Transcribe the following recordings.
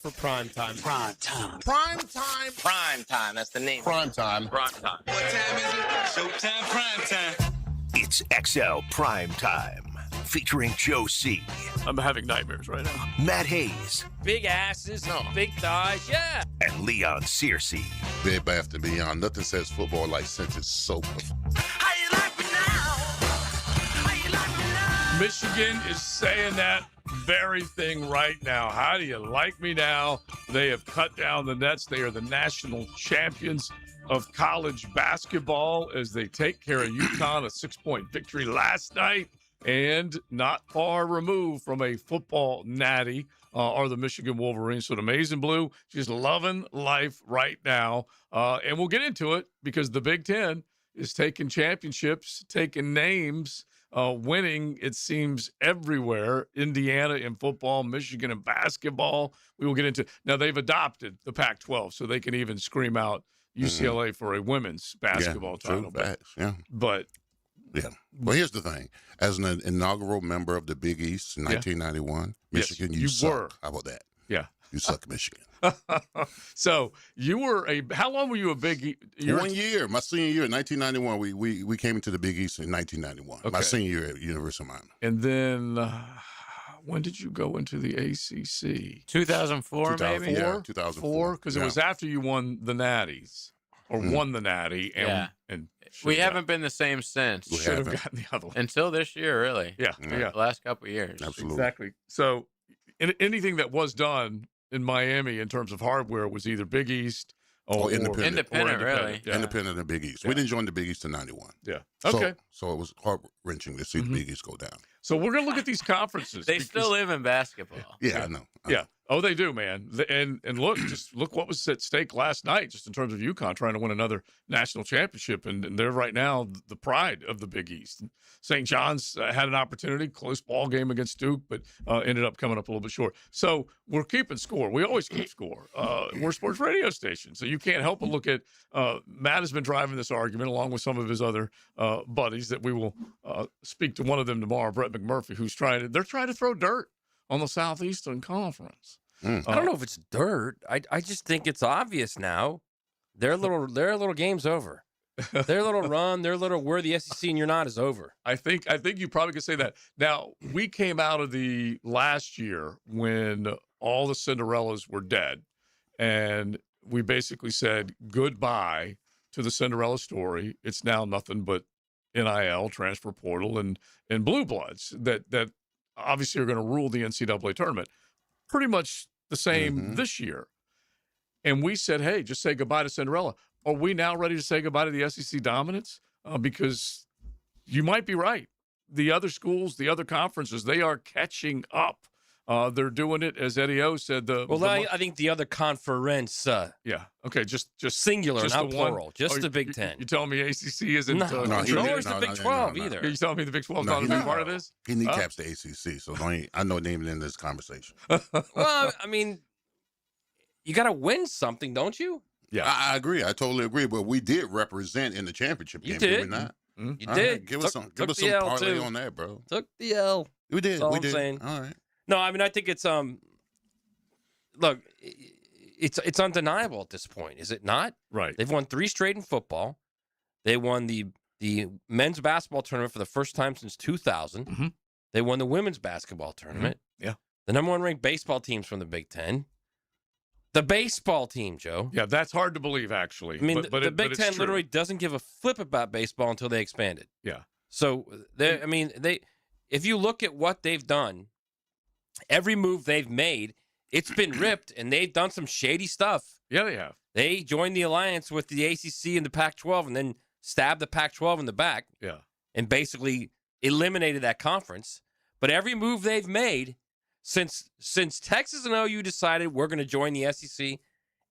For Primetime. Primetime. Primetime. Primetime. That's the name. Primetime. Primetime. What time is it? Showtime Primetime. It's XL Primetime, featuring Joe C. I'm having nightmares right now. Matt Hayes. Big asses, big thighs, yeah. And Leon Searcy. Bed Bath & Beyond. Nothing says football like scented soap. How you like me now? How you like me now? Michigan is saying that very thing right now. How do you like me now? They have cut down the nets. They are the national champions of college basketball as they take care of UConn, a 6-point victory last night, and not far removed from a football natty are the Michigan Wolverines. So the Maize and Blue, just loving life right now. And we'll get into it because the Big Ten is taking championships, taking names, winning, it seems, everywhere. Indiana in football, Michigan in basketball. We will get into – now, they've adopted the Pac-12, so they can even scream out UCLA for a women's basketball title. But Well, here's the thing. As an inaugural member of the Big East in 1991, Michigan, you suck. were. How about that? Yeah. You suck, Michigan. So you were how long were you a Big East? 1 year. My senior year in 1991, we came into the Big East in 1991. Okay. My senior year at University of Miami. And then when did you go into the ACC? 2004, maybe? Yeah, 2004. Because it was after you won the Natties or won the Natty. And We haven't been the same since. We should have haven't. gotten the other one. Until this year, really. Yeah. The last couple of years. Absolutely. Exactly. So anything that was done in Miami in terms of hardware was either Big East or independent. Really. Yeah. Independent of Big East. Yeah. We didn't join the Big East in 91. Yeah. Okay. So it was heart-wrenching to see the Big East go down. So we're going to look at these conferences. They still live in basketball. Yeah, I know. Yeah. Oh, they do, man. And look, just look what was at stake last night, just in terms of UConn trying to win another national championship, and they're right now the pride of the Big East. St. John's had an opportunity, close ball game against Duke, but ended up coming up a little bit short. So we're keeping score. We always keep score. We're a sports radio station, so you can't help but look at. Matt has been driving this argument along with some of his other buddies that we will speak to one of them tomorrow, Brett McMurphy, who's they're trying to throw dirt on the Southeastern Conference. I don't know if it's dirt. I just think it's obvious now. Their little game's over. Their little run, their little where the SEC and you're not is over. I think you probably could say that. Now, we came out of the last year when all the Cinderellas were dead, and we basically said goodbye to the Cinderella story. It's now nothing but NIL, transfer portal, and blue bloods that obviously are going to rule the NCAA tournament. Pretty much the same this year. And we said, hey, just say goodbye to Cinderella. Are we now ready to say goodbye to the SEC dominance? Because you might be right. The other schools, the other conferences, they are catching up. They're doing it, as Eddie O said. I think the other conference. Yeah. Okay. Just singular, just not the one. plural. Just the Big Ten. You telling me ACC isn't? Nor is the Big 12 either. You telling me the Big 12 is not a big part of this? He kneecaps the ACC, so I know naming in this conversation. Well, I mean, you got to win something, don't you? Yeah, I agree. I totally agree. But we did represent in the championship game. Did we not? You All did. Right, give us some parlay on that, bro. Took the L. We did. That's all we I'm did. saying. All right. No, I mean, I think it's look, it's undeniable at this point, is it not? Right. They've won 3 straight in football. They won the men's basketball tournament for the first time since 2000. They won the women's basketball tournament. Yeah. The number 1 ranked baseball teams from the Big Ten. The baseball team, Joe. Yeah, that's hard to believe, actually. I mean, but the Big Ten literally doesn't give a flip about baseball until they expanded. Yeah. So, if you look at what they've done, every move they've made, it's been ripped, and they've done some shady stuff. Yeah, they have. They joined the alliance with the ACC and the Pac-12 and then stabbed the Pac-12 in the back. Yeah. And basically eliminated that conference. But every move they've made since Texas and OU decided we're going to join the SEC,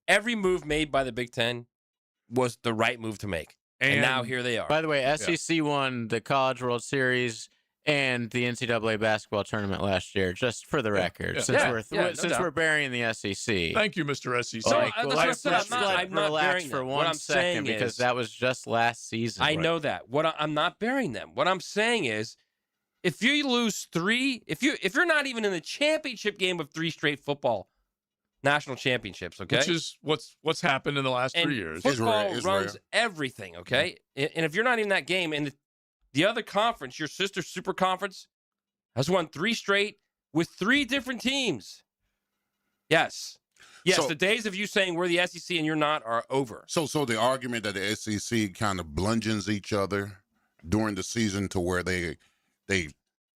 every move made by the Big Ten was the right move to make. And now here they are. By the way, SEC won the College World Series and the NCAA basketball tournament last year, just for the record, since we're burying the SEC. Thank you, Mr. SEC. So, that's what I said. I'm not relax burying for them. one What I'm second saying because is, that was just last season. I know that. I'm not burying them. What I'm saying is, if you lose 3, if you're not even in the championship game of 3 straight football, national championships, okay? Which is what's happened in the last 3 years. Football It's runs rare. everything, okay? And if you're not in that game, and the other conference, your sister super conference, has won 3 straight with 3 different teams. Yes. Yes, So- the days of you saying we're the SEC and you're not are over. So the argument that the SEC kind of bludgeons each other during the season to where they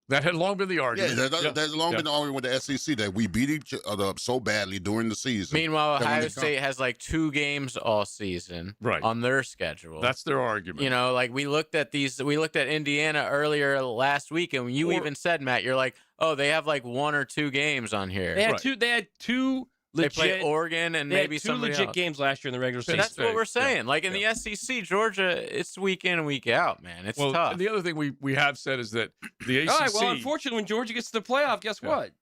That had long been the argument. there's long been the argument with the SEC that we beat each other up so badly during the season. Meanwhile, that when Ohio they State has like 2 games all season Right. on their schedule. That's their argument. You know, like we looked at Indiana earlier last week, and you even said, Matt, you're like, oh, they have like 1 or 2 games on here. They had Right. two. They had 2 They legit. play Oregon and they had maybe 2 somebody legit else. games last year in the regular season. That's what we're State, yeah. saying. Like in the SEC, Georgia, it's week in and week out, man. It's well, tough. and the other thing we have said is that the ACC. All right. Well, unfortunately, when Georgia gets to the playoff, guess what?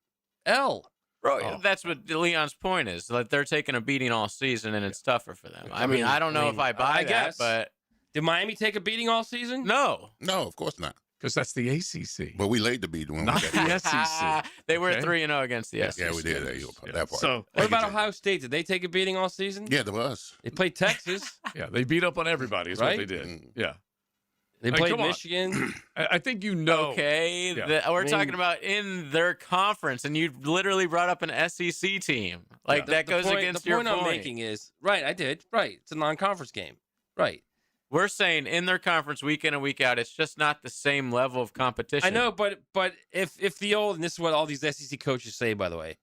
L. Bro, Oh. that's what Leon's point is. Like they're taking a beating all season, and it's tougher for them. I mean, I don't know if I buy I that, guess. but Did Miami take a beating all season? no. no, of course not. Because that's the ACC. But we laid the beat when we Not got the there. SEC. They were Okay. 3-0 against the SEC. Yeah, we did that part. So, What about Thank you, Ohio State? Did they take a beating all season? Yeah, to us. They played Texas. yeah, they beat up on everybody is what Right? they did. Mm. Yeah. They Hey, played come on. Michigan. I think you know. Okay, Yeah. we're I mean- talking about in their conference, and you literally brought up an SEC team. Like that goes against your point. I'm making is right. I did right. It's a non-conference game. Right. We're saying in their conference week in and week out, it's just not the same level of competition. I know, but if the old, and this is what all these SEC coaches say, by the way,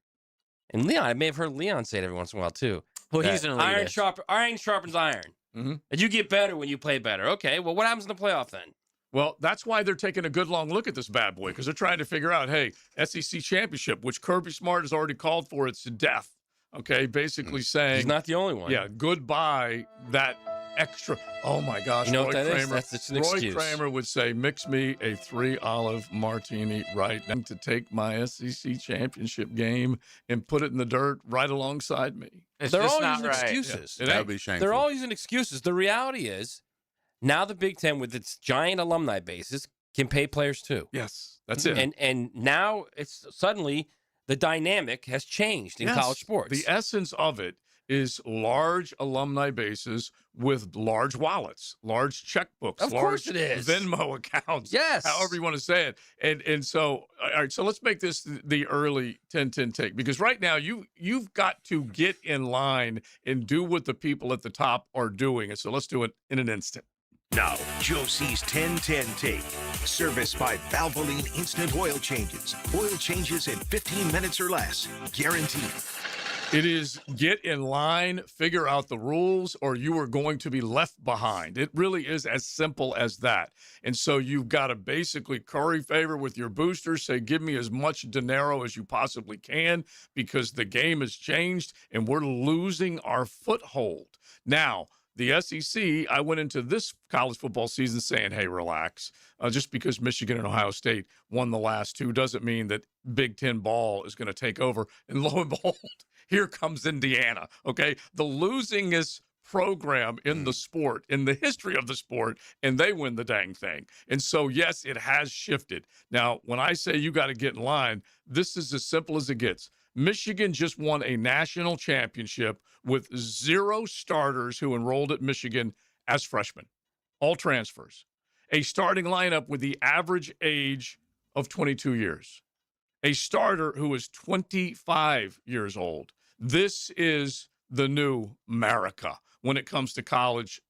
and Leon, I may have heard Leon say it every once in a while too. Well, that he's an iron elitist. iron sharpens iron, Mhm. and you get better when you play better. Okay, well, what happens in the playoff then? Well, that's why they're taking a good long look at this bad boy, because they're trying to figure out, hey, SEC championship, which Kirby Smart has already called for, it's to death. Okay, basically saying, He's not the only one. yeah, goodbye that extra. Oh my gosh, You know Roy what that is? Kramer. That's just an Roy excuse. Kramer would say, "Mix me a 3 olive martini right now to take my SEC championship game and put it in the dirt right alongside me." It's They're just all not using right. excuses. It That ain't. would be shameful. They're all using excuses. The reality is, now the Big Ten, with its giant alumni bases, can pay players too. Yes, that's it. And now it's suddenly the dynamic has changed in Yes. college sports. The essence of it is large alumni bases with large wallets, large checkbooks, Of large course it is. Venmo accounts. Yes. However you want to say it. And so, all right, so let's make this the early 10-10 take, because right now you've got to get in line and do what the people at the top are doing. And so let's do it in an instant. Now, Josie's 10-10 take. Serviced by Valvoline Instant Oil Changes. Oil changes in 15 minutes or less. Guaranteed. It is get in line, figure out the rules, or you are going to be left behind. It really is as simple as that. And so you've got to basically curry favor with your boosters, say, give me as much dinero as you possibly can, because the game has changed and we're losing our foothold. Now, the SEC, I went into this college football season saying, hey, relax. Just because Michigan and Ohio State won the last 2 doesn't mean that Big Ten ball is going to take over. And lo and behold, here comes Indiana, okay? The losingest program in the sport, in the history of the sport, and they win the dang thing. And so, yes, it has shifted. Now, when I say you got to get in line, this is as simple as it gets. Michigan just won a national championship with 0 starters who enrolled at Michigan as freshmen, all transfers. A starting lineup with the average age of 22 years. A starter who is 25 years old. This is the new America when it comes to college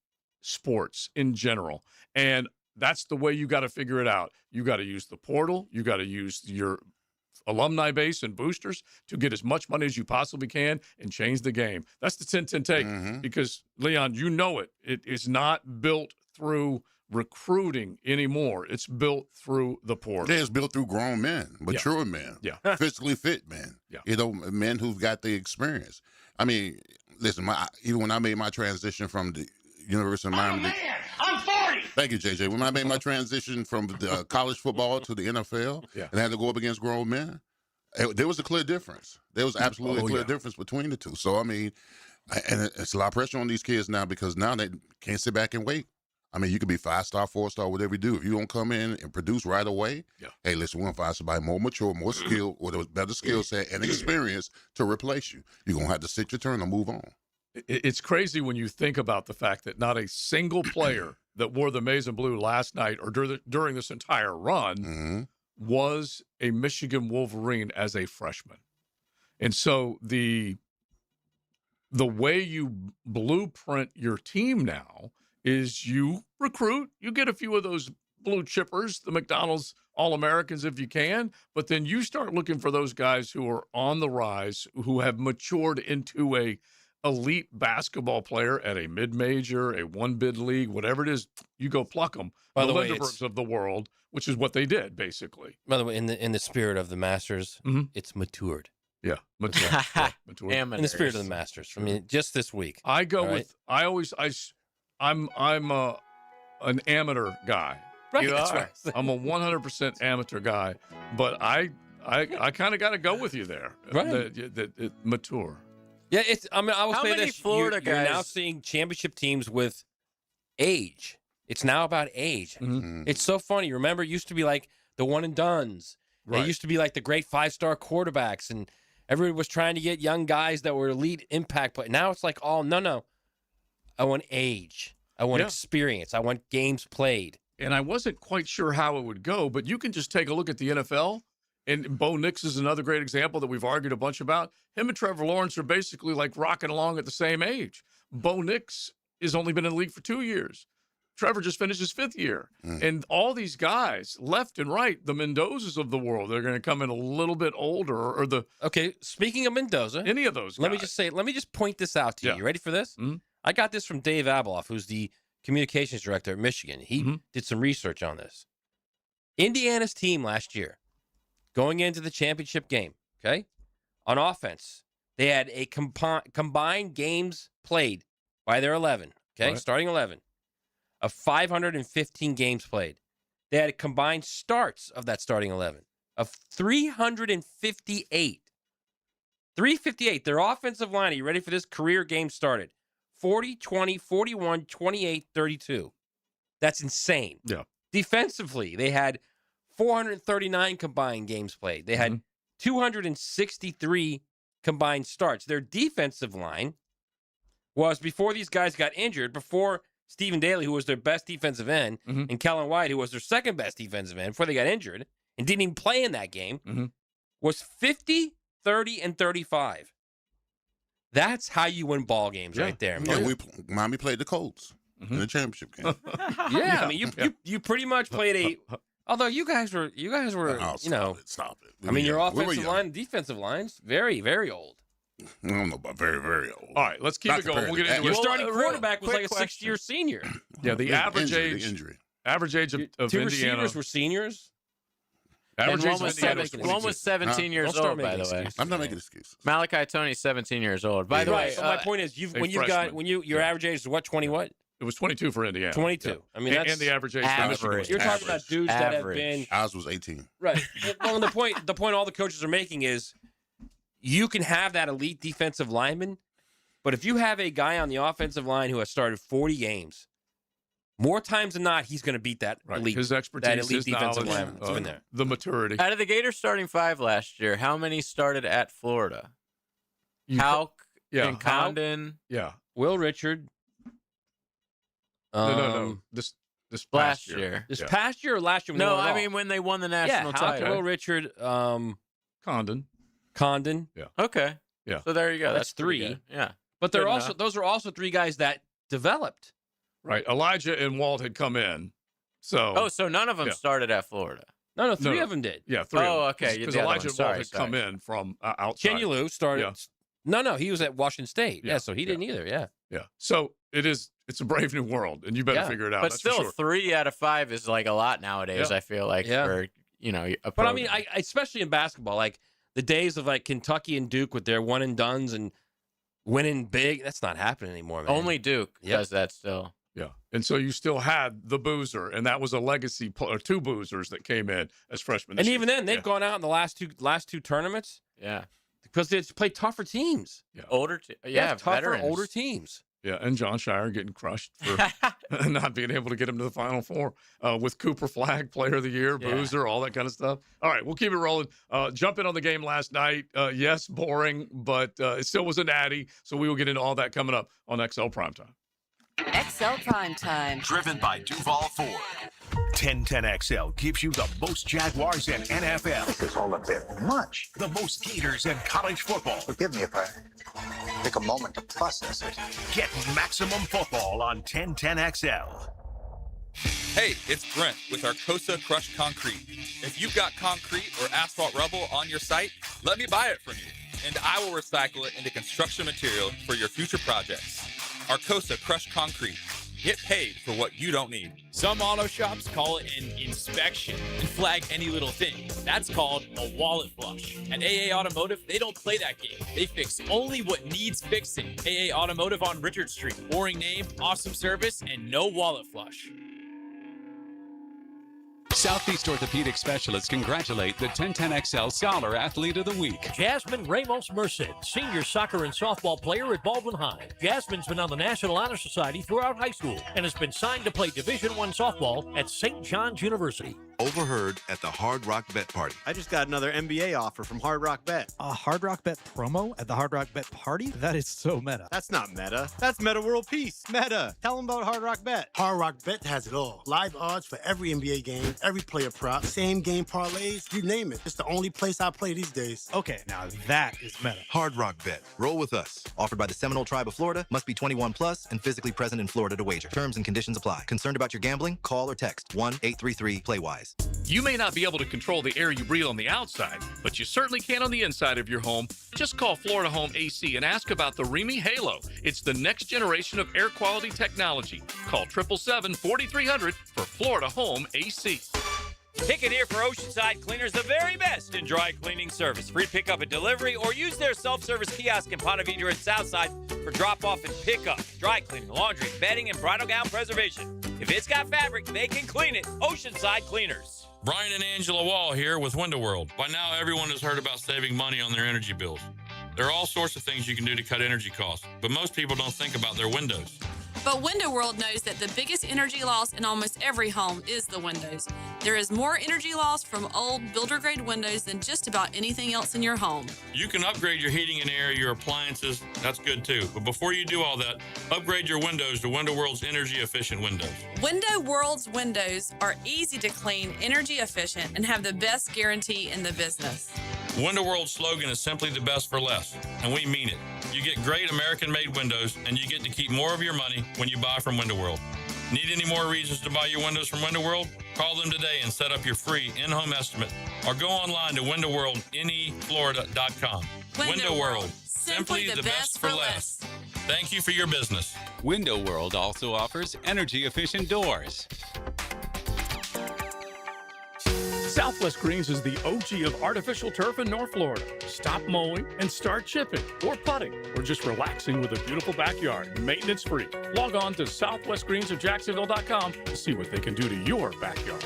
sports in general. And that's the way you got to figure it out. You got to use the portal. You got to use your alumni base and boosters to get as much money as you possibly can and change the game. That's the 10-10 take, because, Leon, you know it. It is not built through recruiting anymore. It's built through the portal. Yeah, it's built through grown men, mature men, Yeah. physically fit men, Yeah. you know, men who've got the experience. I mean, listen, even when I made my transition from the University of Miami. I'm 40. Thank you, JJ. When I made my transition from the college football to the NFL and had to go up against grown men, there was a clear difference. There was absolutely a clear difference between the two. So, I mean, and it's a lot of pressure on these kids now, because now they can't sit back and wait. I mean, you could be 5-star, 4-star, whatever you do. If you don't come in and produce right away, Yeah. hey, listen, we're going to find somebody more mature, more skilled, with a better skill set and experience to replace you. You're going to have to sit your turn and move on. It's crazy when you think about the fact that not a single player that wore the maize and blue last night or during this entire run was a Michigan Wolverine as a freshman. And so the way you blueprint your team now is you recruit, you get a few of those blue chippers, the McDonald's All-Americans if you can, but then you start looking for those guys who are on the rise, who have matured into a elite basketball player at a mid-major, a one-bid league, whatever it is, you go pluck them. By the the way, Lindenbergs of the world, which is what they did, basically. By the way, in the spirit of the Masters, it's matured. Yeah, matured. Matured. In the spirit of the Masters. I mean, just this week. I go with I'm an amateur guy. Right, You that's are. right. I'm a 100% amateur guy, but I kind of got to go with you there. Right. That mature. Yeah, I will How say many this. Florida You're now guys- seeing championship teams with age. It's now about age. It's so funny. Remember, it used to be like the one and dones. Right. It used to be like the great 5-star quarterbacks, and everybody was trying to get young guys that were elite impact play. Now it's like, no. I want age. I want experience. I want games played. And I wasn't quite sure how it would go, but you can just take a look at the NFL. And Bo Nix is another great example that we've argued a bunch about. Him and Trevor Lawrence are basically like rocking along at the same age. Bo Nix has only been in the league for 2 years. Trevor just finished his 5th year. And all these guys, left and right, the Mendozas of the world, they're going to come in a little bit older, or Okay, speaking of Mendoza, any of those guys. let me just point this out to you. You ready for this? I got this from Dave Abeloff, who's the communications director at Michigan. He did some research on this. Indiana's team last year, going into the championship game, okay, on offense, they had a combined games played by their 11, okay, starting 11, of 515 games played. They had combined starts of that starting 11 of 358. 358. Their offensive line, are you ready for this? Career game started 40, 20, 41, 28, 32. That's insane. Yeah. Defensively, they had 439 combined games played. They had 263 combined starts. Their defensive line was, before these guys got injured, before Stephen Daly, who was their best defensive end, and Kellen White, who was their second best defensive end before they got injured and didn't even play in that game, was 50, 30, and 35. That's how you win ball games right there, man. Yeah, Miami played the Colts in the championship game. Yeah, I mean, you pretty much played a. Although you guys were, Stop it. I mean, your offensive line, defensive lines, very, very old. I don't know about very, very old. All right, let's keep Not it going. compared We'll to get into Your it. starting quarterback was quick like a question. 6-year senior. Yeah, the average age of Two Indiana. receivers were seniors. Average And age one of was, Indiana was 17, one was 17 years Don't start old, by making the way. excuses. I'm not making excuses. Malachi Tony's 17 years old. By the way, So my point is, your average age is what, 20 what? It was 22 for Indiana. 22. Yeah. I mean, that's and the average age for average. Michigan was You're talking about dudes that have Average. been Ours was 18. right. Well, the point all the coaches are making is, you can have that elite defensive lineman, but if you have a guy on the offensive line who has started 40 games, more times than not, he's going to beat that right. elite. His expertise, that elite his defensive knowledge, lineman that's been there. the maturity. out of the Gators starting 5 last year, how many started at Florida? You- Hauk yeah, and Condon yeah. Will Richard. No. This past last year. year. This Yeah. past year or last year? when they No, won it I all? mean when they won the yeah, national Hauck, title. Will Richard, Condon. Condon. Okay. Yeah. So there you go. That's pretty 3. good. Yeah. But Good they're enough. also those are also 3 guys that developed. Right. Elijah and Walt had come in. So Oh, so none of them Yeah. started at Florida. No, 3 No. of them did. yeah, 3 Oh, of okay. Because The other Elijah one. and Walt Sorry, had come sorry. in from outside. Kenyulu started. Yeah. No, he was at Washington State. Yeah, Yeah, so he yeah. didn't either. Yeah. Yeah. So it's a brave new world, and you better Yeah. figure it out. But that's still, for sure. 3 out of 5 is like a lot nowadays. Yeah. I feel like Yeah. for a But I mean, program. especially in basketball, like the days of like Kentucky and Duke with their one and dones and winning big, that's not happening anymore, man. only Duke Yep. does that still. Yeah. And so you still had the boozer, and that was a legacy, or 2 boozers that came in as freshmen. And this even year. then, they've gone out in the last two tournaments Yeah. because they played tougher teams. Older, Tougher, veterans. older teams. Yeah, and John Shire getting crushed for not being able to get him to the Final Four with Cooper Flagg, Player of the Year, Boozer, all that kind of stuff. All right, we'll keep it rolling. Jump in on the game last night. Yes, boring, but it still was a natty. So we will get into all that coming up on XL Primetime. XL Primetime. Driven by Duval Ford. 1010XL gives you the most Jaguars in NFL. It's all a bit much. The most Gators in college football. Forgive me if I take a moment to process it. Get maximum football on 1010XL. Hey, it's Brent with Arcosa Crushed Concrete. If you've got concrete or asphalt rubble on your site, let me buy it from you, and I will recycle it into construction material for your future projects. Arcosa Crushed Concrete. Get paid for what you don't need. Some auto shops call it an inspection and flag any little thing. That's called a wallet flush. At AA Automotive, they don't play that game. They fix only what needs fixing. AA Automotive on Richard Street. Boring name, awesome service, and no wallet flush. Southeast Orthopedic Specialists congratulate the 1010XL Scholar Athlete of the Week. Jasmine Ramos Merced, senior soccer and softball player at Baldwin High. Jasmine's been on the National Honor Society throughout high school and has been signed to play Division I softball at St. John's University. Overheard at the Hard Rock Bet Party. I just got another NBA offer from Hard Rock Bet. A Hard Rock Bet promo at the Hard Rock Bet Party? That is so meta. That's not meta. That's Meta World Peace. Meta. Tell them about Hard Rock Bet. Hard Rock Bet has it all. Live odds for every NBA game, every player prop, same game parlays, you name it. It's the only place I play these days. Okay, now that is meta. Hard Rock Bet. Roll with us. Offered by the Seminole Tribe of Florida. Must be 21 plus and physically present in Florida to wager. Terms and conditions apply. Concerned about your gambling? Call or text 1-833-PLAY-WISE. You may not be able to control the air you breathe on the outside, but you certainly can on the inside of your home. Just call Florida Home AC and ask about the Remy Halo. It's the next generation of air quality technology. Call 777-4300 for Florida Home AC. Pick it here for Oceanside Cleaners, the very best in dry cleaning service. Free pickup and delivery, or use their self-service kiosk in Ponte Vedra and Southside for drop-off and pickup. Dry cleaning, laundry, bedding, and bridal gown preservation. If it's got fabric, they can clean it. Oceanside Cleaners. Brian and Angela Wall here with Window World. By now, everyone has heard about saving money on their energy bills. There are all sorts of things you can do to cut energy costs, but most people don't think about their windows. But Window World knows that the biggest energy loss in almost every home is the windows. There is more energy loss from old builder-grade windows than just about anything else in your home. You can upgrade your heating and air, your appliances. That's good too. But before you do all that, upgrade your windows to Window World's energy-efficient windows. Window World's windows are easy to clean, energy efficient, and have the best guarantee in the business. Window World's slogan is simply the best for less, and we mean it. You get great American-made windows, and you get to keep more of your money when you buy from Window World. Need any more reasons to buy your windows from Window World? Call them today and set up your free in-home estimate, or go online to windowworldneflorida.com. Window World, simply the best for less. Thank you for your business. Window World also offers energy-efficient doors. Southwest Greens is the OG of artificial turf in North Florida. Stop mowing and start chipping or putting or just relaxing with a beautiful backyard, maintenance free. Log on to southwestgreensofjacksonville.com to see what they can do to your backyard.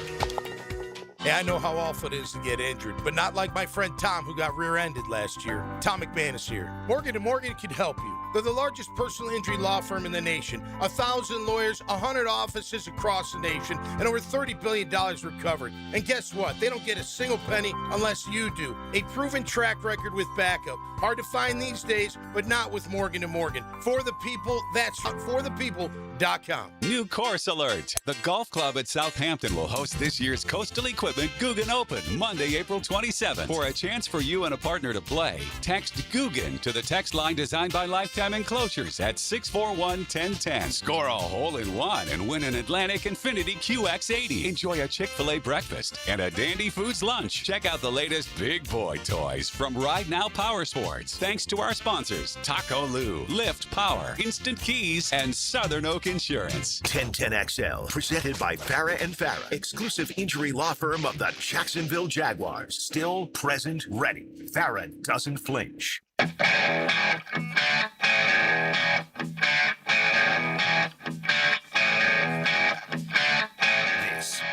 Yeah, I know how awful it is to get injured, but not like my friend Tom who got rear-ended last year. Tom McManus here. Morgan & Morgan can help you. They're the largest personal injury law firm in the nation. 1,000 lawyers, 100 offices across the nation, and over $30 billion recovered. And guess what? They don't get a single penny unless you do. A proven track record with backup. Hard to find these days, but not with Morgan & Morgan. For the people, that's forthepeople.com. New course alert. The Golf Club at Southampton will host this year's Coastal Equipment Guggen Open, Monday, April 27th. For a chance for you and a partner to play, text Guggen to the text line designed by Lifetime Enclosures at 641-1010. Score a hole-in-one and win an Atlantic Infinity QX80. Enjoy a Chick-fil-A breakfast and a Dandy Foods lunch. Check out the latest big boy toys from Ride Now Power Sports. Thanks to our sponsors, Taco Lou, Lift Power, Instant Keys, and Southern Oak Insurance. 1010XL, presented by Farah and Farah, exclusive injury law firm of the Jacksonville Jaguars. Still, present, ready. Farah doesn't flinch.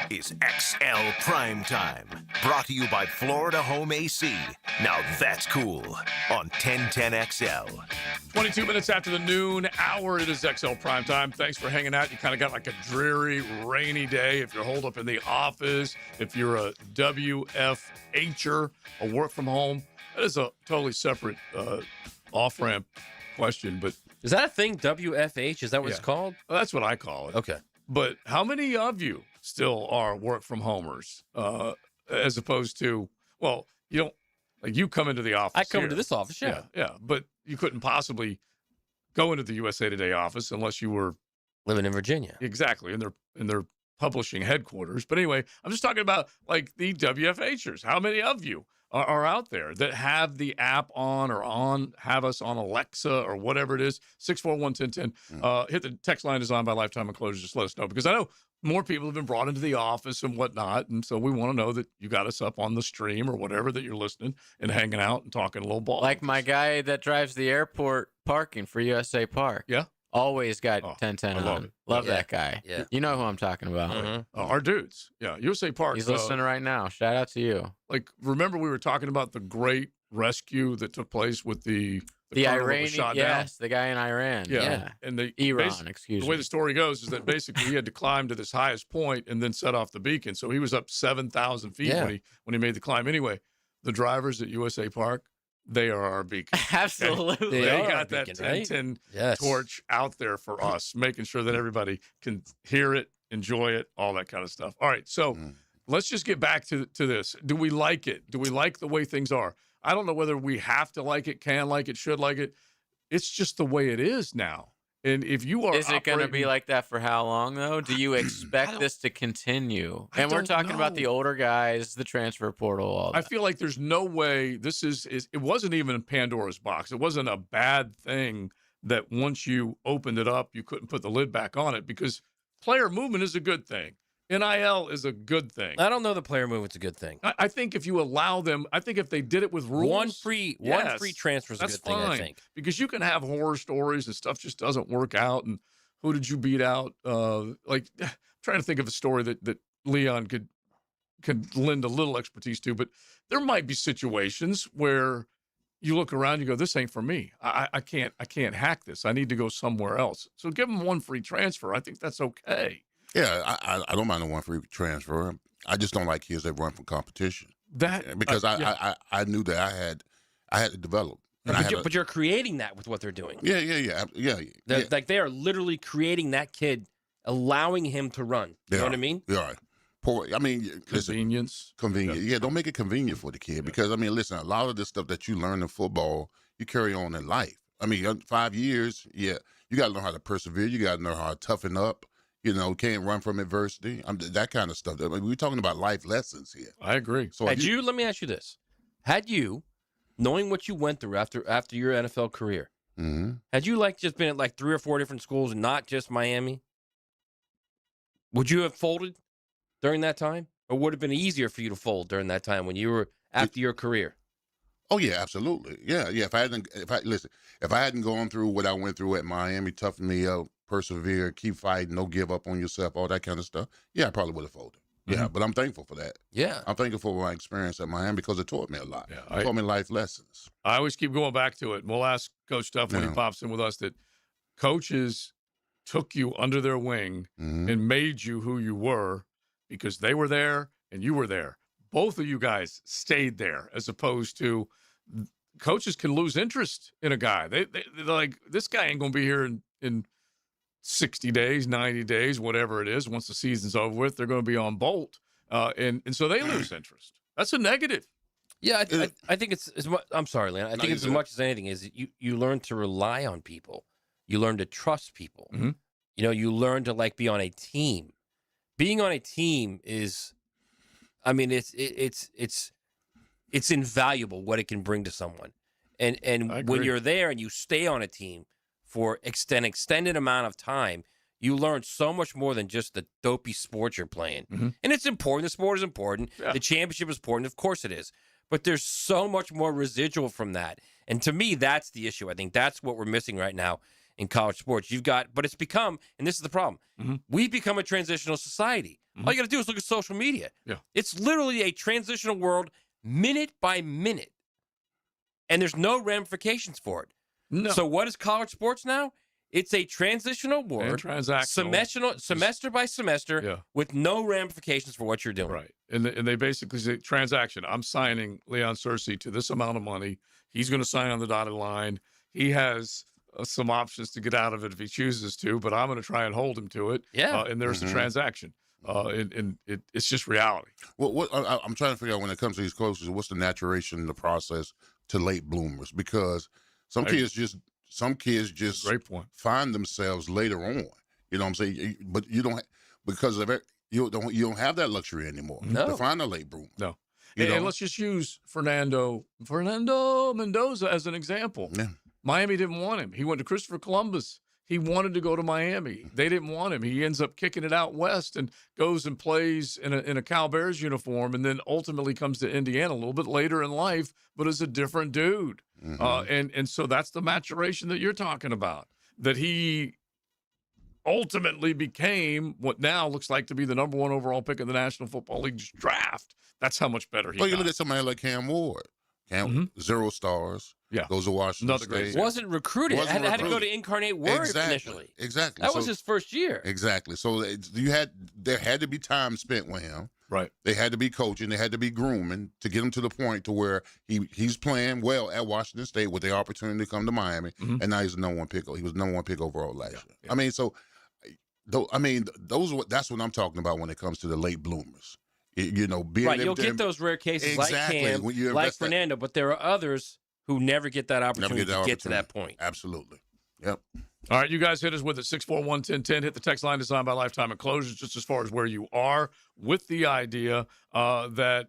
This is XL Primetime, brought to you by Florida Home AC. Now that's cool on 1010XL. 22 minutes after the noon hour, it is XL Primetime. Thanks for hanging out. You kind of got like a dreary, rainy day. If you're holed up in the office, if you're a WFHer, a work from home, that is a totally separate off-ramp question. But is that a thing, WFH? Is that what it's called? Well, that's what I call it. Okay. But how many of you still are work from homers as opposed to, well, you don't, like you come into the office. I come here. into this office, yeah. Yeah. But you couldn't possibly go into the USA Today office unless you were living in Virginia. Exactly. In their publishing headquarters. But anyway, I'm just talking about like the WFHers. How many of you are out there that have the app on or have us on Alexa or whatever it is? 641-1010. Hit the text line designed by Lifetime Enclosures. Just let us know, because I know more people have been brought into the office and whatnot. And so we want to know that you got us up on the stream or whatever, that you're listening and hanging out and talking a little ball. Like my guy that drives the airport parking for USA Park. Yeah. Always got 1010 on. love it. Love that guy. Yeah. You know who I'm talking about. Our dudes. Yeah. USA Park. He's listening right now. Shout out to you. Like, remember we were talking about the great rescue that took place with the Iranian, shot yes, down? the guy in Iran. Yeah. And Iran, the way the story goes is that basically he had to climb to this highest point and then set off the beacon. So he was up 7,000 feet when he made the climb. Anyway, the drivers at USA Park, they are our beacon. Absolutely. They got that 1010 torch out there for us, making sure that everybody can hear it, enjoy it, all that kind of stuff. All right, so let's just get back to this. Do we like it? Do we like the way things are? I don't know whether we have to like it, can like it, should like it. It's just the way it is now. And if you are Is it going to be like that for how long, though? Do you expect this to continue? And we're talking about the older guys, the transfer portal, all that. I feel like there's no way this is it wasn't even Pandora's box. It wasn't a bad thing that once you opened it up, you couldn't put the lid back on it, because player movement is a good thing. NIL is a good thing. I don't know the player movement's a good thing. I think if you allow them, I think if they did it with rules, one free transfer is a good thing, I think. Because you can have horror stories and stuff just doesn't work out. And who did you beat out? Like, I'm trying to think of a story that Leon could lend a little expertise to, but there might be situations where you look around, you go, this ain't for me. I can't hack this. I need to go somewhere else. So give them one free transfer. I think that's okay. Yeah, I don't mind the one free transfer. I just don't like kids that run from competition. Because I knew that I had to develop. But you're creating that with what they're doing. Yeah. Like they are literally creating that kid, allowing him to run. You know what I mean? Yeah. Convenience. Convenient. Yeah, don't make it convenient for the kid. Because, I mean, listen, a lot of this stuff that you learn in football, you carry on in life. I mean, 5 years, you got to know how to persevere. You got to know how to toughen up. You know, can't run from adversity. That kind of stuff. I mean, we're talking about life lessons here. I agree. So let me ask you this. Had you, knowing what you went through after your NFL career, had you just been at like 3 or 4 different schools and not just Miami, would you have folded during that time? Or would it have been easier for you to fold during that time when you were after your career? Oh yeah, absolutely. Yeah. If I hadn't gone through what I went through at Miami, toughen me up, persevere, keep fighting, no give up on yourself, all that kind of stuff, I probably would have folded. Yeah, but I'm thankful for that. Yeah. I'm thankful for my experience at Miami because it taught me a lot. It taught me life lessons. I always keep going back to it. And we'll ask Coach Duff when he pops in with us that coaches took you under their wing and made you who you were because they were there and you were there. Both of you guys stayed there, as opposed to coaches can lose interest in a guy. They're like, this guy ain't going to be here in 60 days, 90 days, whatever it is. Once the season's over with, they're going to be on bolt. And so they lose interest. That's a negative. Yeah, I think it's as much. I'm sorry, Leon. I think it's as much as anything is you learn to rely on people. You learn to trust people. You know, you learn to be on a team. Being on a team is, I mean, it's invaluable what it can bring to someone. And when you're there and you stay on a team for extended amount of time, you learn so much more than just the dopey sport you're playing. And it's important. The sport is important. Yeah. The championship is important. Of course it is. But there's so much more residual from that. And to me, that's the issue. I think that's what we're missing right now in college sports. But it's become, and this is the problem, we've become a transitional society. All you got to do is look at social media. Yeah. It's literally a transitional world minute by minute. And there's no ramifications for it. No. So what is college sports now? It's a transitional award, And transactional. semester by semester, with no ramifications for what you're doing. Right. And they basically say, transaction, I'm signing Leon Searcy to this amount of money. He's going to sign on the dotted line. He has some options to get out of it if he chooses to, but I'm going to try and hold him to it. Yeah. And there's the transaction. And it's just reality. What I'm trying to figure out when it comes to these coaches, what's the maturation, the process to late bloomers? Because some kids just great point. Find themselves later on. You know what I'm saying? But you don't because of it, you don't have that luxury anymore to find a late bloomer. No. And let's just use Fernando Mendoza as an example. Yeah. Miami didn't want him. He went to Christopher Columbus. He wanted to go to Miami. They didn't want him. He ends up kicking it out west and goes and plays in a Cal Bears uniform, and then ultimately comes to Indiana a little bit later in life, but is a different dude. And so that's the maturation that you're talking about, that he ultimately became what now looks like to be the number 1 overall pick in the National Football League's draft. That's how much better he got. You look at somebody like Cam Ward. 0 stars. Yeah. Goes to Washington State. Wasn't recruited. Had to go to Incarnate Word initially. Exactly. That was his first year. Exactly. So there had to be time spent with him. Right. They had to be coaching. They had to be grooming to get him to the point to where he's playing well at Washington State with the opportunity to come to Miami, and now he's the number 1 pick. He was the number 1 pick overall last year. Yeah. I mean, that's what I'm talking about when it comes to the late bloomers. Right, you'll get those rare cases like Cam, like Fernando, but there are others who never get that opportunity to get to that point. Absolutely. Yep. All right, you guys hit us with it, 641-1010. Hit the text line designed by Lifetime Enclosures, just as far as where you are with the idea that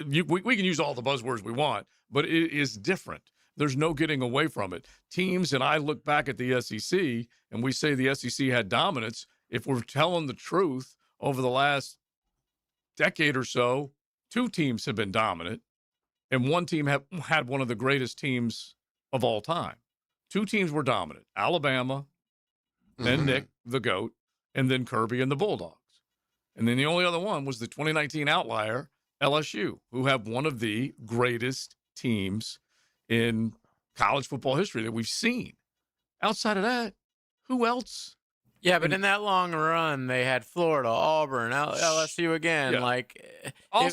we can use all the buzzwords we want, but it is different. There's no getting away from it. Teams, and I look back at the SEC, and we say the SEC had dominance. If we're telling the truth, over the last decade or so, 2 teams have been dominant, and 1 team had one of the greatest teams of all time. 2 teams were dominant: Alabama, then Nick, the GOAT, and then Kirby and the Bulldogs. And then the only other one was the 2019 outlier, LSU, who have one of the greatest teams in college football history that we've seen. Outside of that, who else? Yeah, but in that long run, they had Florida, Auburn, LSU again. Yeah. I'm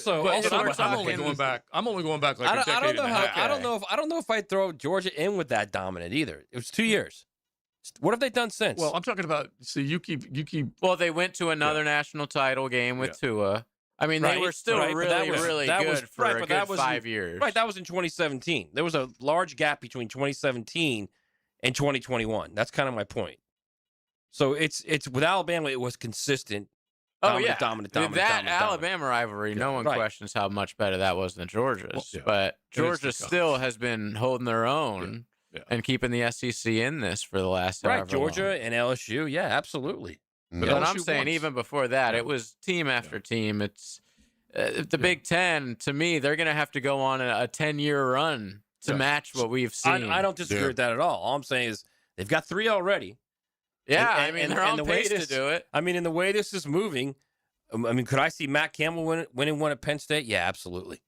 only going back like a decade and a half. I don't know if I'd throw Georgia in with that dominant either. It was 2 years. What have they done since? Well, I'm talking about. See, you keep. Well, they went to another national title game with Tua. I mean, they were still really good for a good 5 years. Right, that was in 2017. There was a large gap between 2017 and 2021. That's kind of my point. So it's with Alabama, it was consistent. Dominant. Alabama rivalry, no one questions how much better that was than Georgia's. But Georgia still has been holding their own and keeping the SEC in this for the last however Georgia long. and LSU, yeah, absolutely. But I'm saying even before that, it was team after team. It's the Big Ten. To me, they're going to have to go on a 10-year run to match what we've seen. I don't disagree with that at all. All I'm saying is they've got 3 already. Yeah, they're on pace to do it. I mean, in the way this is moving, could I see Matt Campbell winning one at Penn State? Yeah, absolutely.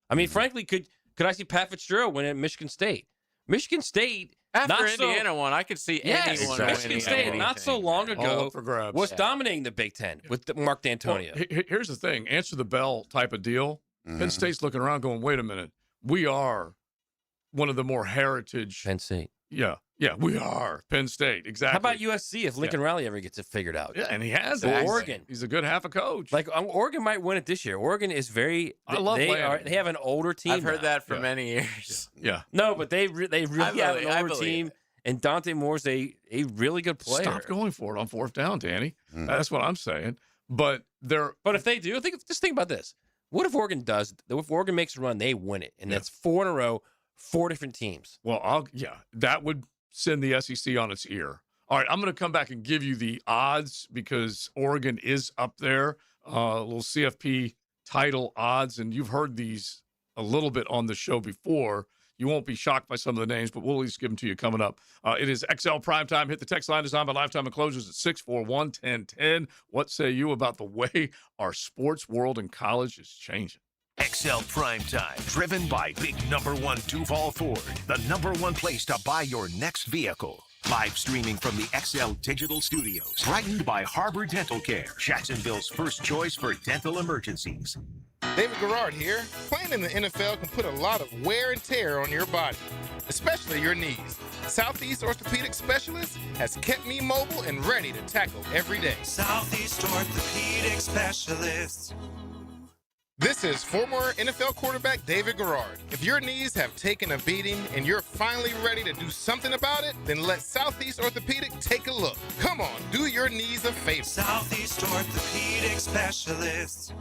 I mean, frankly, could I see Pat Fitzgerald win at Michigan State? Michigan State, after Indiana won, I could see anyone winning. Michigan State, not so long ago, for grabs. was dominating the Big Ten with Mark D'Antonio. Well, here's the thing: answer the bell type of deal. Penn State's looking around, going, "Wait a minute, we are one of the more heritage." Penn State. Yeah, we are Penn State. Exactly. How about USC if Lincoln Riley ever gets it figured out? Yeah, and he has. Or Oregon. He's a good half a coach. Like Oregon might win it this year. Oregon is very. I love they have an older team. I've heard that for many years. Yeah. No, but they really have an older team. And Dante Moore's a really good player. Stop going for it on 4th down, Danny. That's what I'm saying. But if they do, just think about this. What if Oregon does? If Oregon makes a run, they win it, and that's 4 in a row, 4 different teams. Well, that would send the SEC on its ear. All right, I'm going to come back and give you the odds because Oregon is up there. Little CFP title odds, and you've heard these a little bit on the show before. You won't be shocked by some of the names, but we'll at least give them to you coming up. It is XL Primetime. Hit the text line designed by Lifetime Enclosures at 641-1010. What say you about the way our sports world and college is changing? XL Primetime, driven by Big Number 1 Duval Ford, the #1 place to buy your next vehicle. Live streaming from the XL Digital Studios, brightened by Harbor Dental Care, Jacksonville's first choice for dental emergencies. David Garrard here. Playing in the NFL can put a lot of wear and tear on your body, especially your knees. Southeast Orthopedic Specialist has kept me mobile and ready to tackle every day. Southeast Orthopedic Specialist. This is former NFL quarterback David Garrard. If your knees have taken a beating and you're finally ready to do something about it, then let Southeast Orthopedic take a look. Come on, do your knees a favor. Southeast Orthopedic Specialists.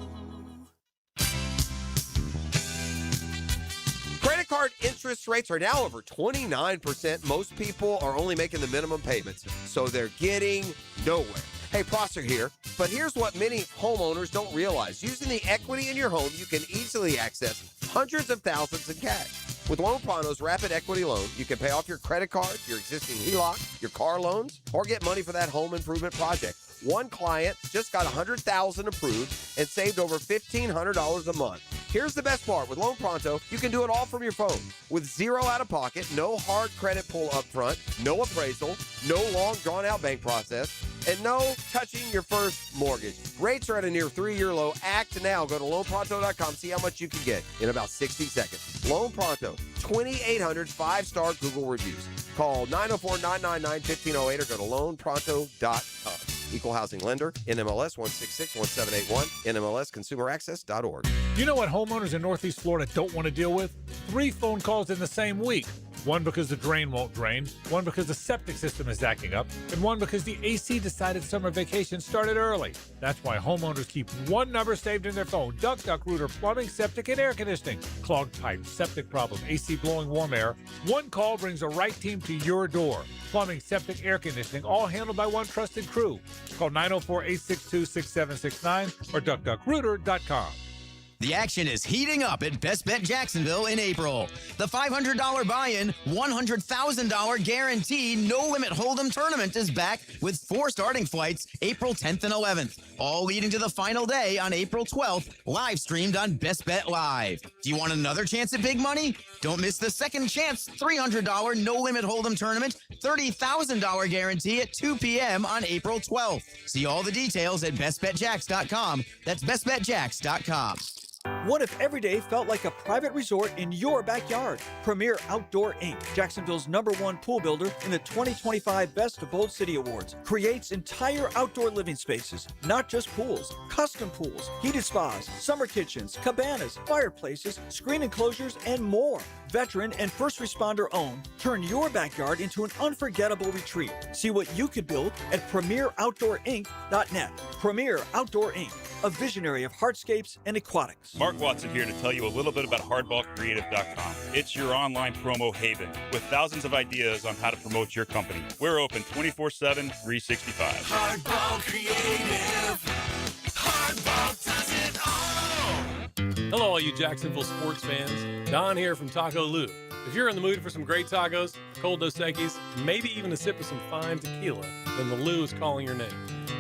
Credit card interest rates are now over 29%. Most people are only making the minimum payments, so they're getting nowhere. Hey, Prosser here, but here's what many homeowners don't realize. Using the equity in your home, you can easily access hundreds of thousands in cash. With Loan Pronto's Rapid Equity Loan, you can pay off your credit card, your existing HELOC, your car loans, or get money for that home improvement project. One client just got $100,000 approved and saved over $1,500 a month. Here's the best part. With Loan Pronto, you can do it all from your phone. With zero out-of-pocket, no hard credit pull up front, no appraisal, no long drawn-out bank process, and no touching your first mortgage. Rates are at a near 3-year low. Act now. Go to loanpronto.com. See how much you can get in about 60 seconds. Loan Pronto, 2,800 5-star Google reviews. Call 904-999-1508 or go to loanpronto.com. Equal housing lender, NMLS 1661781, NMLSconsumeraccess.org. You know what homeowners in Northeast Florida don't want to deal with? 3 phone calls in the same week. One because the drain won't drain, one because the septic system is acting up, and one because the AC decided summer vacation started early. That's why homeowners keep one number saved in their phone: Duck-Duck-Rooter Plumbing, Septic, and Air Conditioning. Clogged pipes, septic problem, AC blowing warm air. One call brings the right team to your door. Plumbing, septic, air conditioning, all handled by one trusted crew. Call 904-862-6769 or duckduckrooter.com. The action is heating up at Best Bet Jacksonville in April. The $500 buy-in, $100,000 guaranteed no-limit hold'em tournament is back with 4 starting flights April 10th and 11th, all leading to the final day on April 12th, live streamed on Best Bet Live. Do you want another chance at big money? Don't miss the second chance $300 no-limit hold'em tournament, $30,000 guarantee at 2 p.m. on April 12th. See all the details at bestbetjacks.com. That's bestbetjacks.com. What if every day felt like a private resort in your backyard? Premier Outdoor Inc., Jacksonville's #1 pool builder in the 2025 Best of Bold City Awards, creates entire outdoor living spaces, not just pools, custom pools, heated spas, summer kitchens, cabanas, fireplaces, screen enclosures, and more. Veteran and first responder owned, turn your backyard into an unforgettable retreat. See what you could build at premieroutdoorinc.net. Premier Outdoor Inc., a visionary of hardscapes and aquatics. Mark Watson here to tell you a little bit about hardballcreative.com. It's your online promo haven with thousands of ideas on how to promote your company. We're open 24/7, 365. Hardball Creative. Hardball does it all. Hello, all you Jacksonville sports fans. Don here from Taco Lou. If you're in the mood for some great tacos, cold Dos Equis, maybe even a sip of some fine tequila, then the Lou is calling your name.